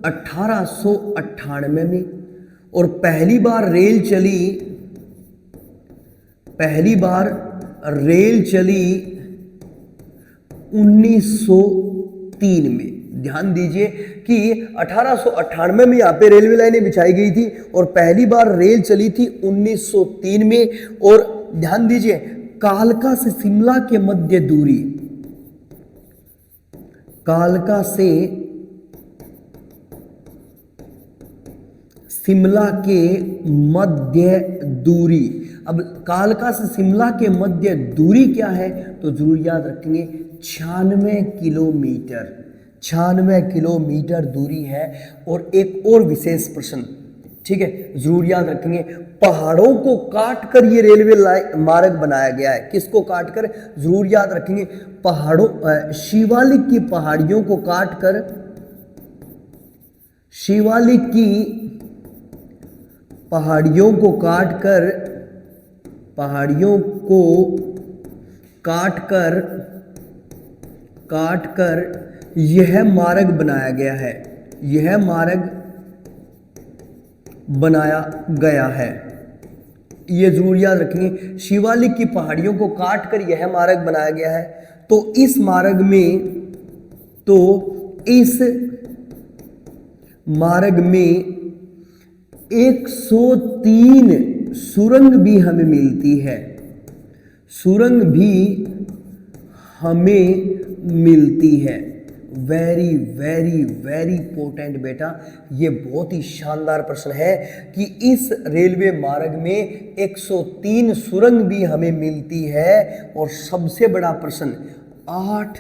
1898 में। और पहली बार रेल चली 1903 में। ध्यान दीजिए कि 1898 में यहाँ पे रेलवे लाइनें बिछाई गई थी और पहली बार रेल चली थी 1903 में। और ध्यान दीजिए, कालका से शिमला के मध्य दूरी, कालका से शिमला के मध्य दूरी। अब कालका से शिमला के मध्य दूरी क्या है? तो जरूर याद रखेंगे 96 किलोमीटर, 96 किलोमीटर दूरी है। और एक और विशेष प्रश्न, ठीक है, जरूर याद रखेंगे, पहाड़ों को काटकर ये रेलवे मार्ग बनाया गया है। किसको काटकर? जरूर याद रखेंगे, पहाड़ों, शिवालिक की पहाड़ियों को काटकर, शिवालिक की पहाड़ियों को काटकर यह मार्ग बनाया गया है, यह मार्ग बनाया गया है। ये जरूर याद रखेंगे, शिवालिक की पहाड़ियों को काटकर यह मार्ग बनाया गया है। तो इस मार्ग में 103 सुरंग भी हमें मिलती है, सुरंग भी हमें मिलती है। वेरी वेरी वेरी इंपॉर्टेंट बेटा, ये बहुत ही शानदार प्रश्न है कि इस रेलवे मार्ग में 103 सुरंग भी हमें मिलती है। और सबसे बड़ा प्रश्न, 8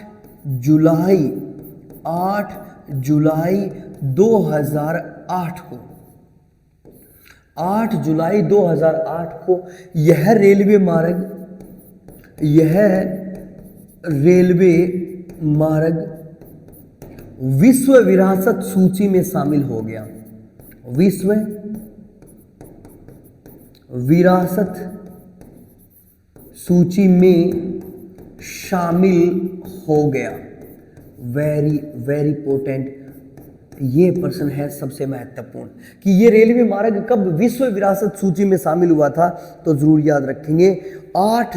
जुलाई 2008 को, 8 जुलाई 2008 को यह रेलवे मार्ग विश्व विरासत सूची में शामिल हो गया, विश्व विरासत सूची में शामिल हो गया। वेरी वेरी इंपॉर्टेंट ये प्रश्न है, सबसे महत्वपूर्ण, कि ये रेलवे मार्ग कब विश्व विरासत सूची में शामिल हुआ था? तो जरूर याद रखेंगे 8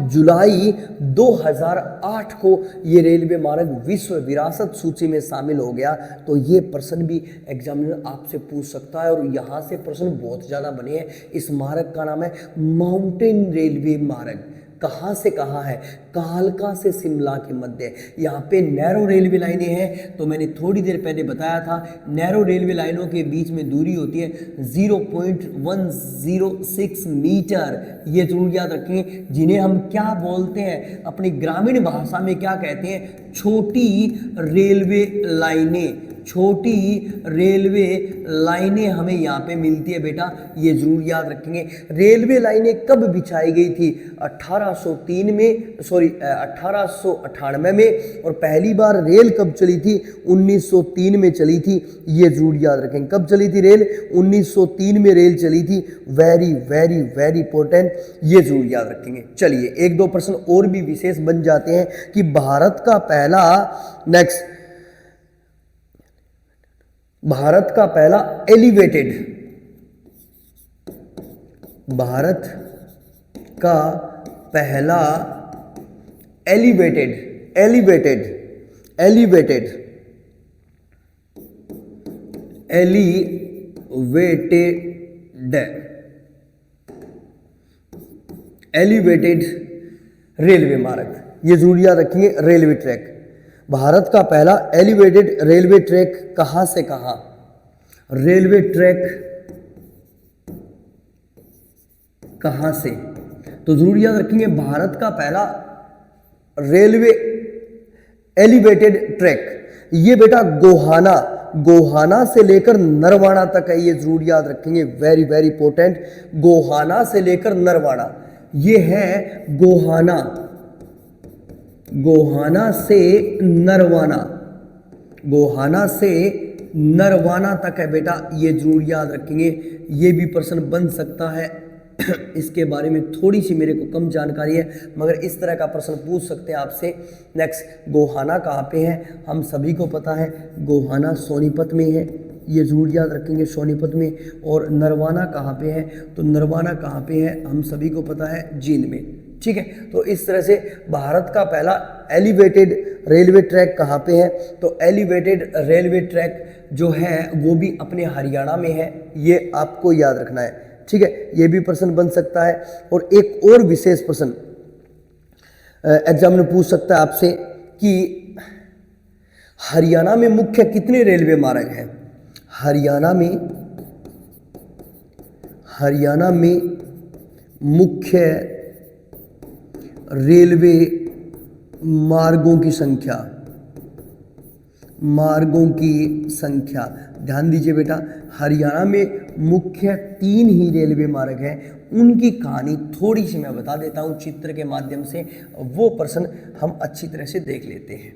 जुलाई 2008 को ये रेलवे मार्ग विश्व विरासत सूची में शामिल हो गया। तो ये प्रश्न भी एग्जामिनर आपसे पूछ सकता है और यहाँ से प्रश्न बहुत ज़्यादा बने हैं। इस मार्ग का नाम है माउंटेन रेलवे मार्ग। कहाँ से कहाँ है? कालका से शिमला के मध्य। यहाँ पे नैरो रेलवे लाइनें हैं, तो मैंने थोड़ी देर पहले बताया था, नैरो रेलवे लाइनों के बीच में दूरी होती है 0.106 मीटर। ये जरूर याद रखें, जिन्हें हम क्या बोलते हैं, अपनी ग्रामीण भाषा में क्या कहते हैं? छोटी रेलवे लाइनें। छोटी रेलवे लाइनें हमें यहाँ पे मिलती है बेटा, ये जरूर याद रखेंगे। रेलवे लाइनें कब बिछाई गई थी? 1898 में। और पहली बार रेल कब चली थी? 1903 में चली थी, ये जरूर याद रखेंगे। कब चली थी रेल? 1903 में रेल चली थी। वेरी वेरी वेरी इंपॉर्टेंट, ये जरूर याद रखेंगे। चलिए एक दो प्रश्न और भी विशेष बन जाते हैं कि भारत का पहला पहला elevated elevated elevated elevated elevated railway मार्ग, ये जरूर याद रखिए। रेलवे ट्रैक, भारत का पहला एलिवेटेड रेलवे ट्रैक कहां से कहां? रेलवे ट्रैक कहां से? तो जरूर याद रखेंगे भारत का पहला रेलवे एलिवेटेड ट्रैक, ये बेटा गोहाना से लेकर नरवाना तक है, ये जरूर याद रखेंगे, वेरी वेरी इंपॉर्टेंट। गोहाना से लेकर नरवाना, ये है गोहाना से नरवाना, गोहाना से नरवाना तक है बेटा, ये जरूर याद रखेंगे। ये भी प्रश्न बन सकता है, इसके बारे में थोड़ी सी मेरे को कम जानकारी है, मगर इस तरह का प्रश्न पूछ सकते हैं आपसे। नेक्स्ट, गोहाना कहाँ पे है? हम सभी को पता है गोहाना सोनीपत में है, ये जरूर याद रखेंगे, सोनीपत में। और नरवाना कहाँ पे है? तो नरवाना कहाँ पे है? हम सभी को पता है जींद में। ठीक है, तो इस तरह से भारत का पहला एलिवेटेड रेलवे ट्रैक कहाँ पे है? तो एलिवेटेड रेलवे ट्रैक जो है वो भी अपने हरियाणा में है, ये आपको याद रखना है। ठीक है, ये भी प्रश्न बन सकता है। और एक और विशेष प्रश्न एग्जाम में पूछ सकता है आपसे कि हरियाणा में मुख्य कितने रेलवे मार्ग हैं? हरियाणा में मुख्य रेलवे मार्गों की संख्या, ध्यान दीजिए बेटा, हरियाणा में मुख्य 3 ही रेलवे मार्ग हैं। उनकी कहानी थोड़ी सी मैं बता देता हूं चित्र के माध्यम से, वो प्रश्न हम अच्छी तरह से देख लेते हैं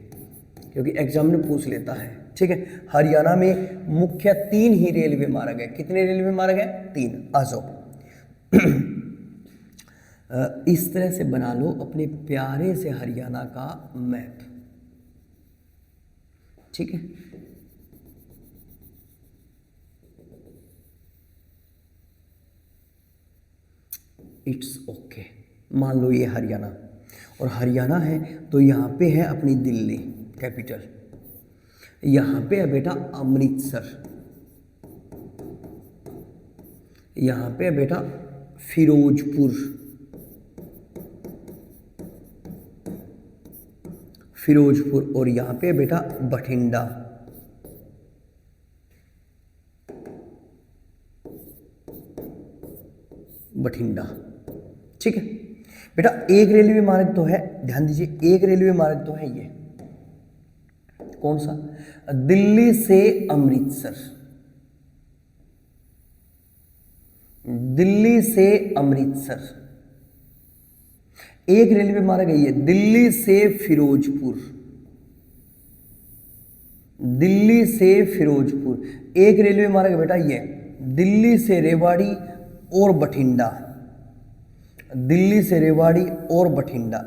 क्योंकि एग्जाम में पूछ लेता है। ठीक है, हरियाणा में मुख्य 3 ही रेलवे मार्ग है। कितने रेलवे मार्ग है? 3। आ जाओ इस तरह से बना लो अपने प्यारे से हरियाणा का मैप। ठीक है, इट्स ओके। मान लो ये हरियाणा, और हरियाणा है तो यहाँ पे है अपनी दिल्ली कैपिटल, यहाँ पे है बेटा अमृतसर, यहाँ पे है बेटा फिरोजपुर, और यहाँ पे है बेटा बठिंडा। ठीक है बेटा, एक रेलवे मार्ग तो है, ध्यान दीजिए, एक रेलवे मार्ग तो है, ये कौन सा? दिल्ली से अमृतसर, दिल्ली से अमृतसर एक रेलवे मार्ग है ये। दिल्ली से फिरोजपुर, दिल्ली से फिरोजपुर एक रेलवे मार्ग है बेटा ये। दिल्ली से रेवाड़ी और बठिंडा, दिल्ली से रेवाड़ी और बठिंडा।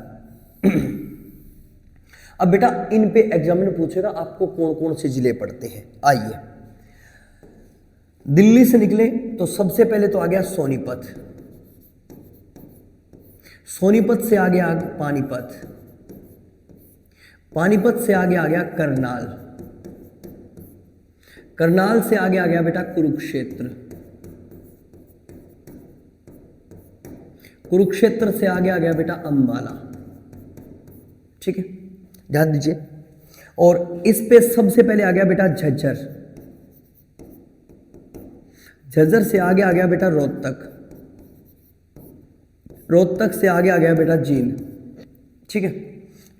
अब बेटा इन पे एग्जाम में पूछेगा आपको कौन कौन से जिले पड़ते हैं। आइए, दिल्ली से निकले तो सबसे पहले तो आ गया सोनीपत, सोनीपत से आगे आ गया पानीपत, पानीपत से आगे आ गया करनाल, करनाल से आगे आ गया बेटा कुरुक्षेत्र, कुरुक्षेत्र से आगे आ गया बेटा अंबाला। ठीक है, ध्यान दीजिए। और इस पे सबसे पहले आ गया बेटा झज्जर, झज्जर से आगे आ गया बेटा रोहतक, रोहतक से आगे आ गया बेटा जींद। ठीक है,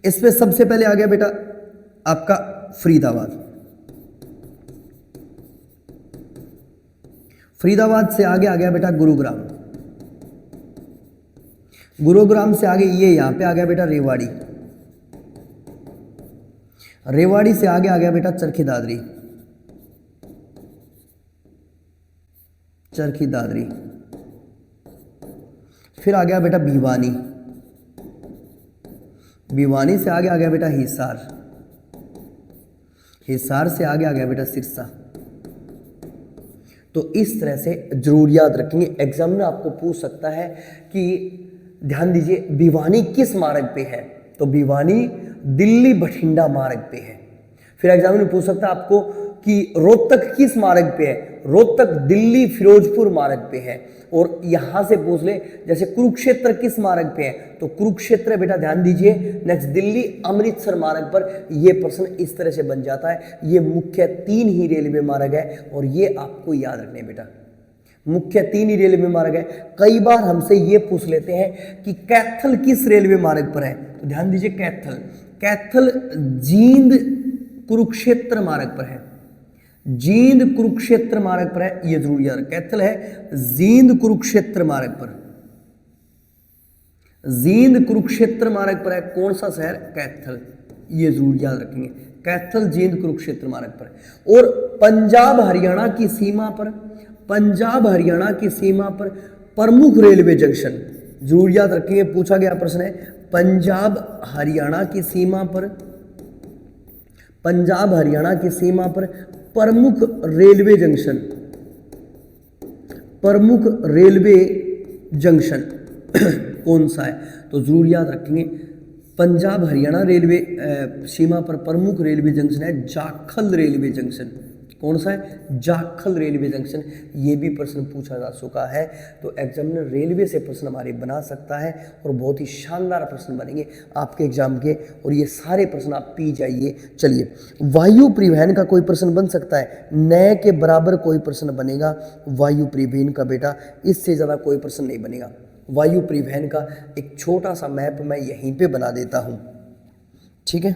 इस पे सबसे पहले आ गया बेटा आपका फरीदाबाद, फरीदाबाद से आगे आ गया बेटा गुरुग्राम, गुरुग्राम से आगे ये यहां पे आ गया बेटा रेवाड़ी, रेवाड़ी से आगे आ गया बेटा चरखी दादरी, चरखी दादरी, फिर आ गया बेटा भिवानी, भिवानी से आगे आ गया बेटा हिसार, हिसार से आगे आ गया बेटा सिरसा। तो इस तरह से जरूर याद रखेंगे, एग्जाम में आपको पूछ सकता है कि ध्यान दीजिए, भिवानी किस मार्ग पे है? तो भिवानी दिल्ली बठिंडा मार्ग पे है। फिर एग्जाम में पूछ सकता है आपको कि रोहतक किस मार्ग पे है? रोहतक दिल्ली फिरोजपुर मार्ग पे है। और यहां से पूछ ले जैसे कुरुक्षेत्र किस मार्ग पे है? तो कुरुक्षेत्र बेटा ध्यान दीजिए नेक्स्ट दिल्ली अमृतसर मार्ग पर। यह प्रश्न इस तरह से बन जाता है। ये मुख्य 3 ही रेलवे मार्ग है और ये आपको याद रखने बेटा, मुख्य 3 ही रेलवे मार्ग है। कई बार हमसे ये पूछ लेते हैं कि कैथल किस रेलवे मार्ग पर है? तो ध्यान दीजिए कैथल जींद कुरुक्षेत्र मार्ग पर है। जींद कुरुक्षेत्र मार्ग पर है, ये जरूर याद। कैथल है जींद कुरुक्षेत्र मार्ग पर, जींद कुरुक्षेत्र मार्ग पर है। कौन सा शहर? कैथल, ये जरूर याद रखेंगे। कैथल जींद कुरुक्षेत्र मार्ग पर। और पंजाब हरियाणा की सीमा पर, पंजाब हरियाणा की सीमा पर प्रमुख रेलवे जंक्शन जरूर याद रखेंगे, पूछा गया प्रश्न है। पंजाब हरियाणा की सीमा पर, पंजाब हरियाणा की सीमा पर प्रमुख रेलवे जंक्शन, प्रमुख रेलवे जंक्शन कौन सा है? तो जरूर याद रखेंगे पंजाब हरियाणा रेलवे सीमा पर प्रमुख रेलवे जंक्शन है जाखल रेलवे जंक्शन। कौन सा है? Jakhal railway junction. ये भी प्रश्न पूछा जा चुका है। तो एग्जामिनर रेलवे से प्रश्न हमारे बना सकता है और बहुत ही शानदार प्रश्न बनेंगे आपके एग्जाम के। और ये सारे प्रश्न आप पी जाइए। चलिए, वायु परिवहन का कोई प्रश्न बन सकता है? नए के बराबर कोई प्रश्न बनेगा वायु परिवहन का बेटा, इससे ज़्यादा कोई प्रश्न नहीं बनेगा। वायु परिवहन का एक छोटा सा मैप मैं यहीं पे बना देता हूँ, ठीक है।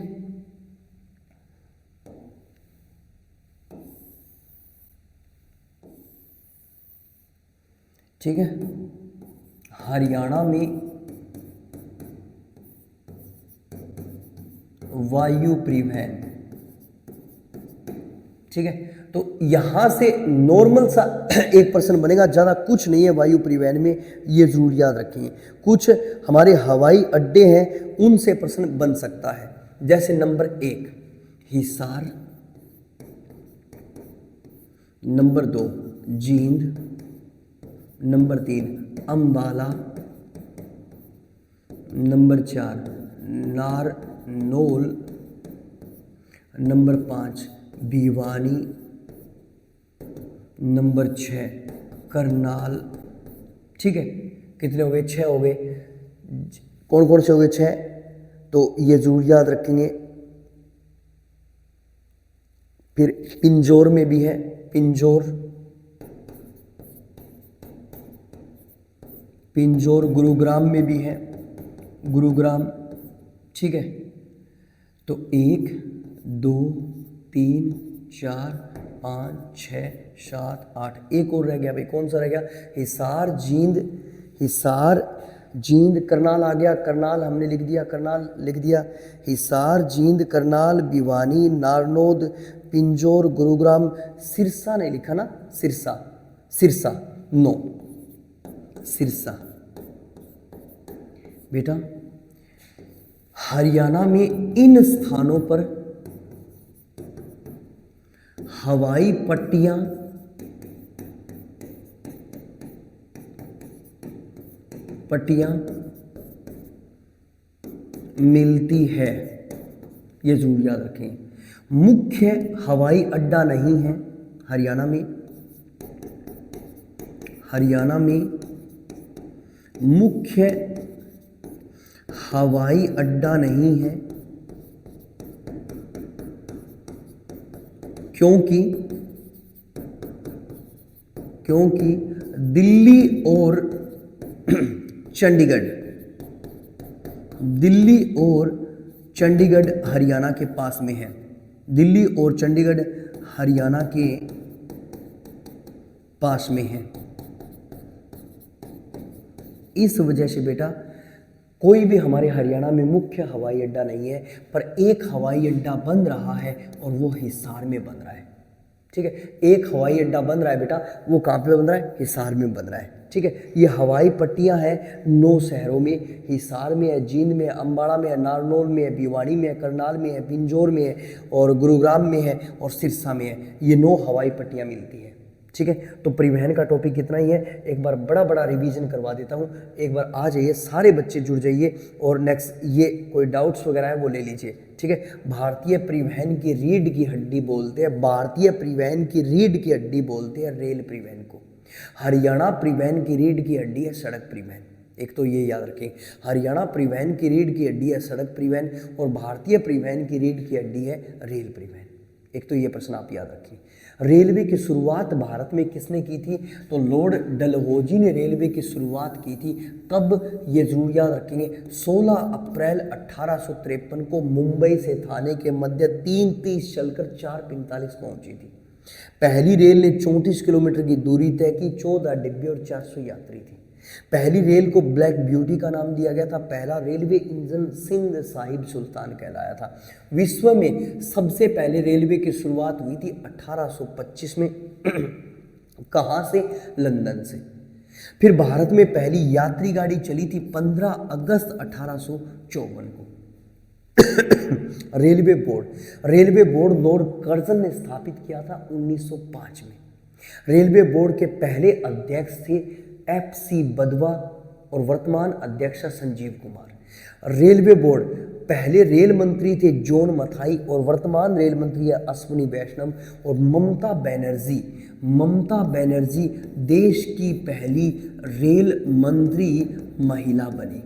ठीक है, हरियाणा में वायु परिवहन, ठीक है। तो यहां से नॉर्मल सा एक प्रश्न बनेगा, ज़्यादा कुछ नहीं है वायु परिवहन में, ये जरूर याद रखेंगे। कुछ हमारे हवाई अड्डे हैं उनसे प्रश्न बन सकता है। जैसे number 1 Hisar, number 2 Jind, number 3 Ambala, number 4 Narnaul, number 5 Bhiwani, number 6 Karnal. ठीक है, कितने हो गए? 6 हो गए। कौन कौन से हो गए? 6। तो ये जरूर याद रखेंगे। फिर पिंजौर में भी है, पिंजौर, पिंजौर गुरुग्राम में भी है, गुरुग्राम। ठीक है, तो 1 2 3 4 5 6 7 8, एक और रह गया भाई। कौन सा रह गया? हिसार, जींद, हिसार, जींद, करनाल आ गया। करनाल हमने लिख दिया, करनाल लिख दिया। हिसार, जींद, करनाल, भिवानी, नारनौल, पिंजौर, गुरुग्राम। सिरसा नहीं लिखा ना? सिरसा, सिरसा नो, सिरसा। बेटा हरियाणा में इन स्थानों पर हवाई पट्टियां मिलती है, ये जरूर याद रखें। मुख्य हवाई अड्डा नहीं है हरियाणा में, हरियाणा में मुख्य हवाई अड्डा नहीं है, क्योंकि दिल्ली और चंडीगढ़, दिल्ली और चंडीगढ़ हरियाणा के पास में है। दिल्ली और चंडीगढ़ हरियाणा के पास में है। इस वजह से बेटा कोई भी हमारे हरियाणा में मुख्य हवाई अड्डा नहीं है, पर एक हवाई अड्डा बन रहा है और वो हिसार में बन रहा है। ठीक है, एक हवाई अड्डा बन रहा है बेटा, वो कहाँ पे बन रहा है? हिसार में बन रहा है। ठीक है, ये हवाई पट्टियां हैं 9 शहरों में, हिसार में है, जींद में है, अंबाला में है, नारनौल में है, भिवानी में है, करनाल में है, पिंजौर में है और गुरुग्राम में है और सिरसा में है। ये 9 हवाई पट्टियां मिलती हैं। ठीक है। तो परिवहन का टॉपिक कितना ही है, एक बार बड़ा बड़ा रिवीजन करवा देता हूँ। एक बार आ जाइए, सारे बच्चे जुड़ जाइए और नेक्स्ट ये कोई डाउट्स वगैरह है वो ले लीजिए, ठीक है। भारतीय परिवहन की रीढ़ की हड्डी बोलते हैं, भारतीय परिवहन की रीढ़ की हड्डी बोलते हैं रेल परिवहन को। हरियाणा परिवहन की रीढ़ की हड्डी है सड़क परिवहन। एक तो ये याद रखें, हरियाणा परिवहन की रीढ़ की हड्डी है सड़क परिवहन और भारतीय परिवहन की रीढ़ की हड्डी है रेल परिवहन। एक तो ये प्रश्न आप याद रखें। रेलवे की शुरुआत भारत में किसने की थी, तो लॉर्ड डलहौजी ने रेलवे की शुरुआत की थी। कब, ये जरूर याद रखेंगे, 16 अप्रैल 1853 को मुंबई से थाने के मध्य 3:30 चलकर 4:45 पहुंची थी। पहली रेल ने 34 किलोमीटर की दूरी तय की, 14 डिब्बे और 400 यात्री थी। पहली रेल को ब्लैक ब्यूटी का नाम दिया गया था। पहला रेलवे इंजन सिंध साहिब सुल्तान कहलाया था। विश्व में सबसे पहले रेलवे की शुरुआत हुई थी 1825 में कहाँ से, लंदन से। फिर भारत में पहली यात्री गाड़ी चली थी 15 अगस्त 1854 को। रेलवे बोर्ड लॉर्ड कर्जन ने स्थापित किया था 1905 में। रेलवे बोर्ड के पहले अध्यक्ष थे FC बदवा और वर्तमान अध्यक्ष संजीव कुमार। रेलवे बोर्ड पहले रेल मंत्री थे जॉन मथाई और वर्तमान रेल मंत्री है अश्विनी वैष्णव। और ममता बनर्जी देश की पहली रेल मंत्री महिला बनी।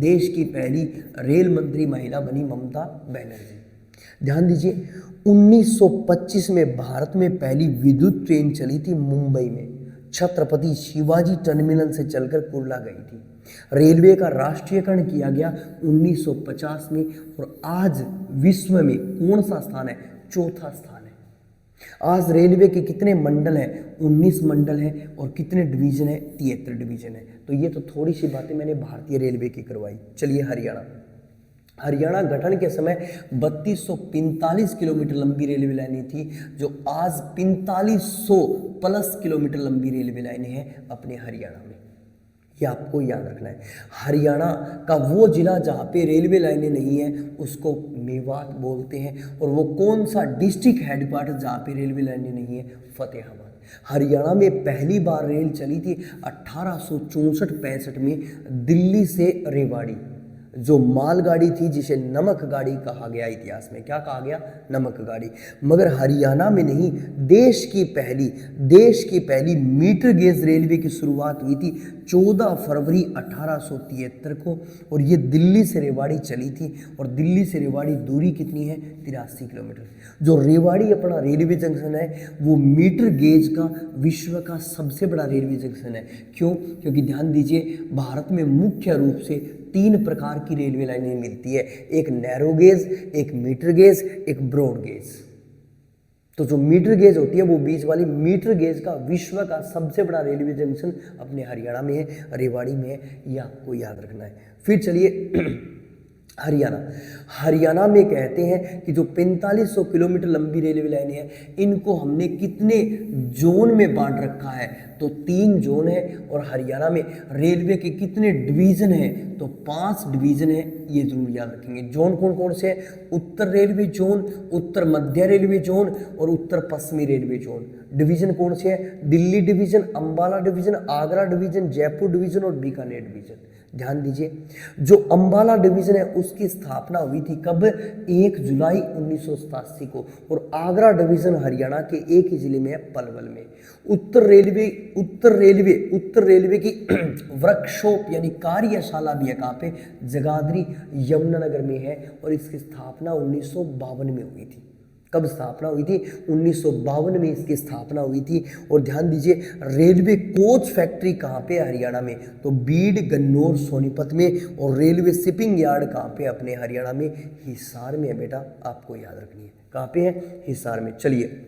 देश की पहली रेल मंत्री महिला बनी ममता बनर्जी। ध्यान दीजिए, 1925 में भारत में पहली विद्युत ट्रेन चली थी मुंबई में। छत्रपति शिवाजी टर्मिनल से चलकर कुर्ला गई थी। रेलवे का राष्ट्रीयकरण किया गया 1950 में और आज विश्व में कौन सा स्थान है, चौथा स्थान है। आज रेलवे के कितने मंडल हैं, 19 मंडल हैं और कितने डिवीजन है, 73 डिवीजन है। तो ये तो थोड़ी सी बातें मैंने भारतीय रेलवे की करवाई। चलिए हरियाणा गठन के समय 3245 किलोमीटर लंबी रेलवे लाइनें थी, जो आज 4500 प्लस किलोमीटर लंबी रेलवे लाइनें हैं अपने हरियाणा में। ये आपको याद रखना है। हरियाणा का वो जिला जहाँ पे रेलवे लाइनें नहीं हैं उसको मेवात बोलते हैं। और वो कौन सा डिस्ट्रिक्ट हेडक्वार्टर जहाँ पे रेलवे लाइनें नहीं है, फतेहाबाद। हरियाणा में पहली बार रेल चली थी 1864-65 में दिल्ली से रेवाड़ी, जो मालगाड़ी थी जिसे नमक गाड़ी कहा गया, इतिहास में क्या कहा गया, नमक गाड़ी। मगर हरियाणा में नहीं, देश की पहली मीटर गेज रेलवे की शुरुआत हुई थी 14 फरवरी 1873 को और ये दिल्ली से रेवाड़ी चली थी। और दिल्ली से रेवाड़ी दूरी कितनी है, 83 किलोमीटर। जो रेवाड़ी अपना रेलवे जंक्शन है वो मीटर गेज का विश्व का सबसे बड़ा रेलवे जंक्शन है। क्यों, क्योंकि ध्यान दीजिए, भारत में मुख्य रूप से 3 प्रकार की रेलवे लाइनें मिलती है, एक नैरो गेज, एक मीटर गेज, एक ब्रॉड गेज। तो जो मीटर गेज होती है वो बीच वाली, मीटर गेज का विश्व का सबसे बड़ा रेलवे जंक्शन अपने हरियाणा में है, रेवाड़ी में है। ये आपको याद रखना है। फिर चलिए हरियाणा में कहते हैं कि जो 4500 किलोमीटर लंबी रेलवे लाइनें हैं इनको हमने कितने जोन में बांट रखा है, तो 3 जोन है। और हरियाणा में रेलवे के कितने डिवीजन हैं, तो 5 डिवीजन है। ये जरूर याद रखेंगे। जोन कौन कौन से हैं, उत्तर रेलवे जोन, उत्तर मध्य रेलवे जोन और उत्तर पश्चिमी रेलवे जोन। डिवीजन कौन से हैं, Delhi division, Ambala division, Agra division, Jaipur division और बीकानेर डिवीजन। ध्यान दीजिए, जो अंबाला डिवीजन है उसकी स्थापना हुई थी कब, 1 जुलाई 1987 को। और आगरा डिवीजन हरियाणा के एक ही जिले में है, पलवल में। उत्तर रेलवे की वर्कशॉप यानी कार्यशाला भी है कहाँ पे, जगाधरी यमुनानगर में है। और इसकी स्थापना 1952 में हुई थी। कब स्थापना हुई थी, 1952 में इसकी स्थापना हुई थी। और ध्यान दीजिए, रेलवे कोच फैक्ट्री कहाँ पे, हरियाणा में, तो बीड, गन्नौर, सोनीपत में। और रेलवे शिपिंग यार्ड कहाँ पे, अपने हरियाणा में, हिसार में है बेटा, आपको याद रखनी है। कहाँ पे है, हिसार में। चलिए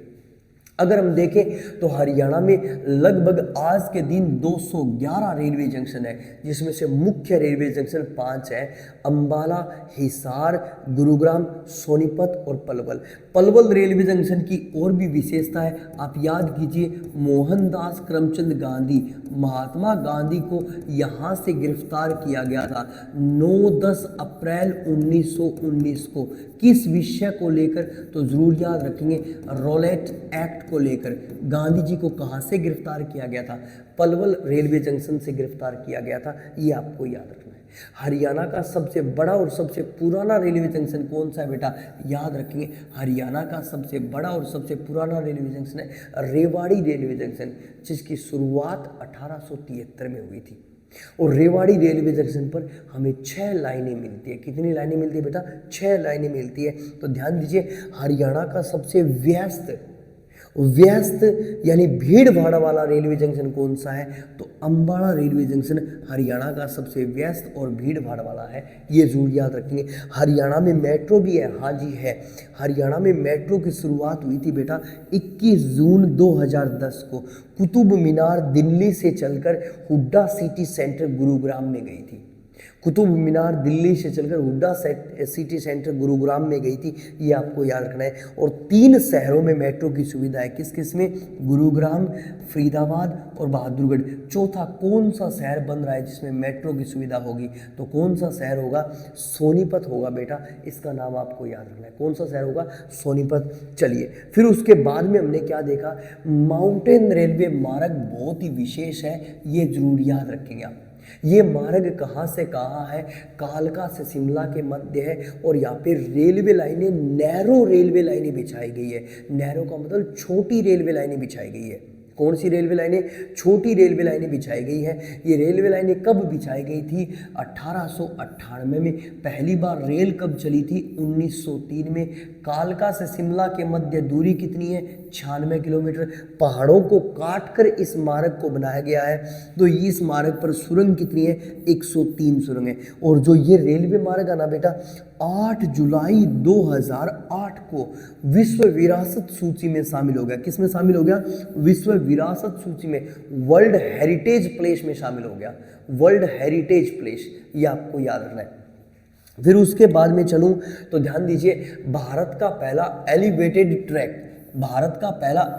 अगर हम देखें तो हरियाणा में लगभग आज के दिन 211 रेलवे जंक्शन है, जिसमें से मुख्य रेलवे जंक्शन 5 है, अंबाला, हिसार, गुरुग्राम, सोनीपत और पलवल। पलवल रेलवे जंक्शन की और भी विशेषता है, आप याद कीजिए, मोहनदास करमचंद गांधी, महात्मा गांधी को यहाँ से गिरफ्तार किया गया था 9-10 अप्रैल 1919 को। किस विषय को लेकर, तो जरूर याद रखेंगे, रॉलेट एक्ट एक्ट को लेकर गांधी जी को कहाँ से गिरफ्तार किया गया था? पलवल रेलवे जंक्शन से गिरफ्तार किया गया था, ये आपको याद रखना है। हरियाणा का सबसे बड़ा और सबसे पुराना रेलवे जंक्शन कौन सा है बेटा? याद रखेंगे, हरियाणा का सबसे बड़ा और सबसे पुराना रेलवे जंक्शन है रेवाड़ी रेलवे जंक्शन, जिसकी शुरुआत 1873 में हुई थी। और रेवाड़ी रेलवे जंक्शन पर हमें 6 लाइनें मिलती है। कितनी लाइनें मिलती है बेटा? 6 लाइनें मिलती है। तो ध्यान दीजिए, हरियाणा का सबसे व्यस्त यानी भीड़ भाड़ वाला रेलवे जंक्शन कौन सा है? तो अंबाला रेलवे जंक्शन हरियाणा का सबसे व्यस्त और भीड़ भाड़ वाला है, ये जरूर याद रखेंगे। हरियाणा में मेट्रो भी है, हाँ जी है। हरियाणा में मेट्रो की शुरुआत हुई थी बेटा 21 जून 2010 को। कुतुब मीनार दिल्ली से चलकर हुड्डा सिटी सेंटर गुरुग्राम में गई थी। कुतुब मीनार दिल्ली से चलकर हुड्डा सिटी सेंटर गुरुग्राम में गई थी, ये आपको याद रखना है। और 3 शहरों में मेट्रो की सुविधा है, किस किस में? गुरुग्राम, फरीदाबाद और बहादुरगढ़। चौथा कौन सा शहर बन रहा है जिसमें मेट्रो की सुविधा होगी? तो कौन सा शहर होगा? सोनीपत होगा बेटा, इसका नाम आपको याद रखना है। कौन सा शहर होगा? सोनीपत। चलिए, फिर उसके बाद में हमने क्या देखा? माउंटेन रेलवे मार्ग बहुत ही विशेष है, ये जरूर याद रखेंगे आप। ये मार्ग कहाँ से कहाँ है? कालका से शिमला के मध्य है। और यहाँ पे रेलवे लाइनें, नैरो रेलवे लाइनें बिछाई गई है। नैरो का मतलब छोटी रेलवे लाइनें बिछाई गई है। कौन सी रेलवे लाइनें? छोटी रेलवे लाइनें बिछाई गई है। ये रेलवे लाइनें कब बिछाई गई थी? 1898 में। पहली बार रेल कब चली थी? 1903 में। कालका से शिमला के मध्य दूरी कितनी है? 96 किलोमीटर। पहाड़ों को काट कर इस मार्ग को बनाया गया है। तो इस मार्ग पर सुरंग कितनी है? 103 सुरंग है। और जो ये रेलवे मार्ग है ना बेटा, 8 जुलाई 2008 को विश्व विरासत सूची में शामिल हो गया। किस में शामिल हो गया? विश्व विरासत सूची में, वर्ल्ड हेरिटेज प्लेस में शामिल हो गया। वर्ल्ड हेरिटेज प्लेस, ये आपको याद रखना है। फिर उसके बाद में चलूं तो ध्यान दीजिए, भारत का पहला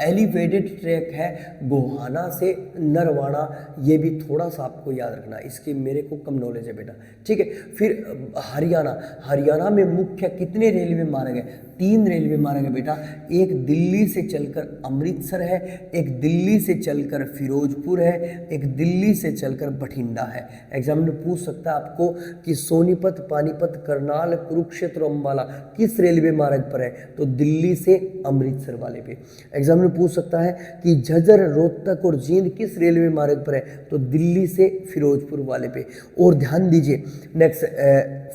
एलिवेटेड ट्रैक है गोहाना से नरवाना। ये भी थोड़ा सा आपको याद रखना, इसकी मेरे को कम नॉलेज है बेटा, ठीक है। फिर हरियाणा में मुख्य कितने रेलवे मार्ग है? 3 रेलवे मार्ग है बेटा। एक दिल्ली से चलकर अमृतसर है, एक दिल्ली से चलकर फिरोजपुर है, एक दिल्ली से चलकर बठिंडा है। एग्जाम में पूछ सकता है आपको कि सोनीपत, पानीपत, करनाल, कुरुक्षेत्र, अंबाला किस रेलवे मार्ग पर है? तो दिल्ली से अमृतसर वाले पे। एग्जाम में पूछ सकता है कि झज्जर, रोहतक और जींद किस रेलवे मार्ग पर है? तो दिल्ली से फिरोजपुर वाले पे। और ध्यान दीजिए नेक्स्ट,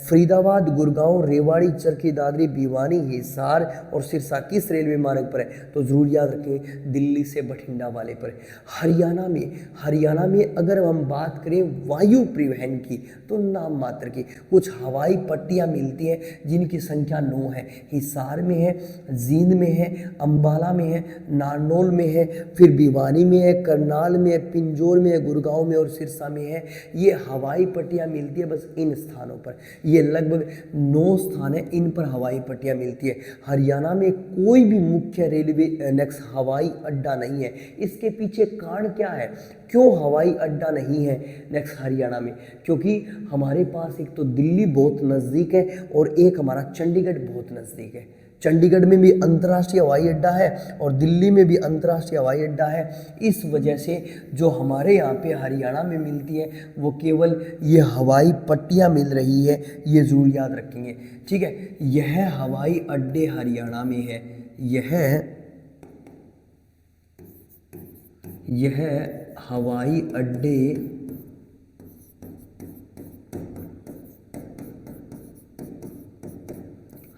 फरीदाबाद, गुड़गांव, रेवाड़ी, चरखी दादरी, भिवानी, हिसार और सिरसा किस रेलवे मार्ग पर है? तो जरूर याद रखें, दिल्ली से बठिंडा वाले पर। हरियाणा में अगर हम बात करें वायु परिवहन की, तो नाम मात्र की कुछ हवाई पट्टियां मिलती हैं जिनकी संख्या 9 है। हिसार में है, जींद में है, अंबाला में है, नारनौल में है, फिर भिवानी में है, करनाल में है, पिंजौर में है, गुड़गांव में और सिरसा में है। ये हवाई पट्टियां मिलती है बस इन स्थानों पर। ये लगभग 9 स्थान है, इन पर हवाई पट्टियां मिलती है। हरियाणा में कोई भी मुख्य रेलवे नेक्स्ट हवाई अड्डा नहीं है। इसके पीछे कारण क्या है? क्यों हवाई अड्डा नहीं है नेक्स्ट हरियाणा में? क्योंकि हमारे पास एक तो दिल्ली बहुत नज़दीक है और एक हमारा चंडीगढ़ बहुत नज़दीक है। चंडीगढ़ में भी अंतर्राष्ट्रीय हवाई अड्डा है और दिल्ली में भी अंतर्राष्ट्रीय हवाई अड्डा है। इस वजह से जो हमारे यहाँ पे हरियाणा में मिलती है वो केवल ये हवाई पट्टियाँ मिल रही है, ये ज़रूर याद रखेंगे, ठीक है। यह हवाई अड्डे हरियाणा में है, यह हवाई अड्डे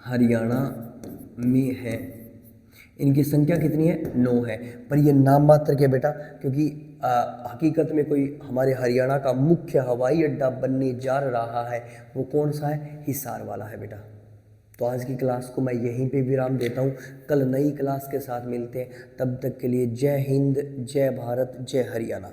हरियाणा में है। इनकी संख्या कितनी है? 9 है। पर ये नाम मात्र के बेटा, क्योंकि हकीकत में कोई हमारे हरियाणा का मुख्य हवाई अड्डा बनने जा रहा है। वो कौन सा है? हिसार वाला है बेटा। तो आज की क्लास को मैं यहीं पे विराम देता हूँ। कल नई क्लास के साथ मिलते हैं, तब तक के लिए जय हिंद, जय भारत, जय हरियाणा।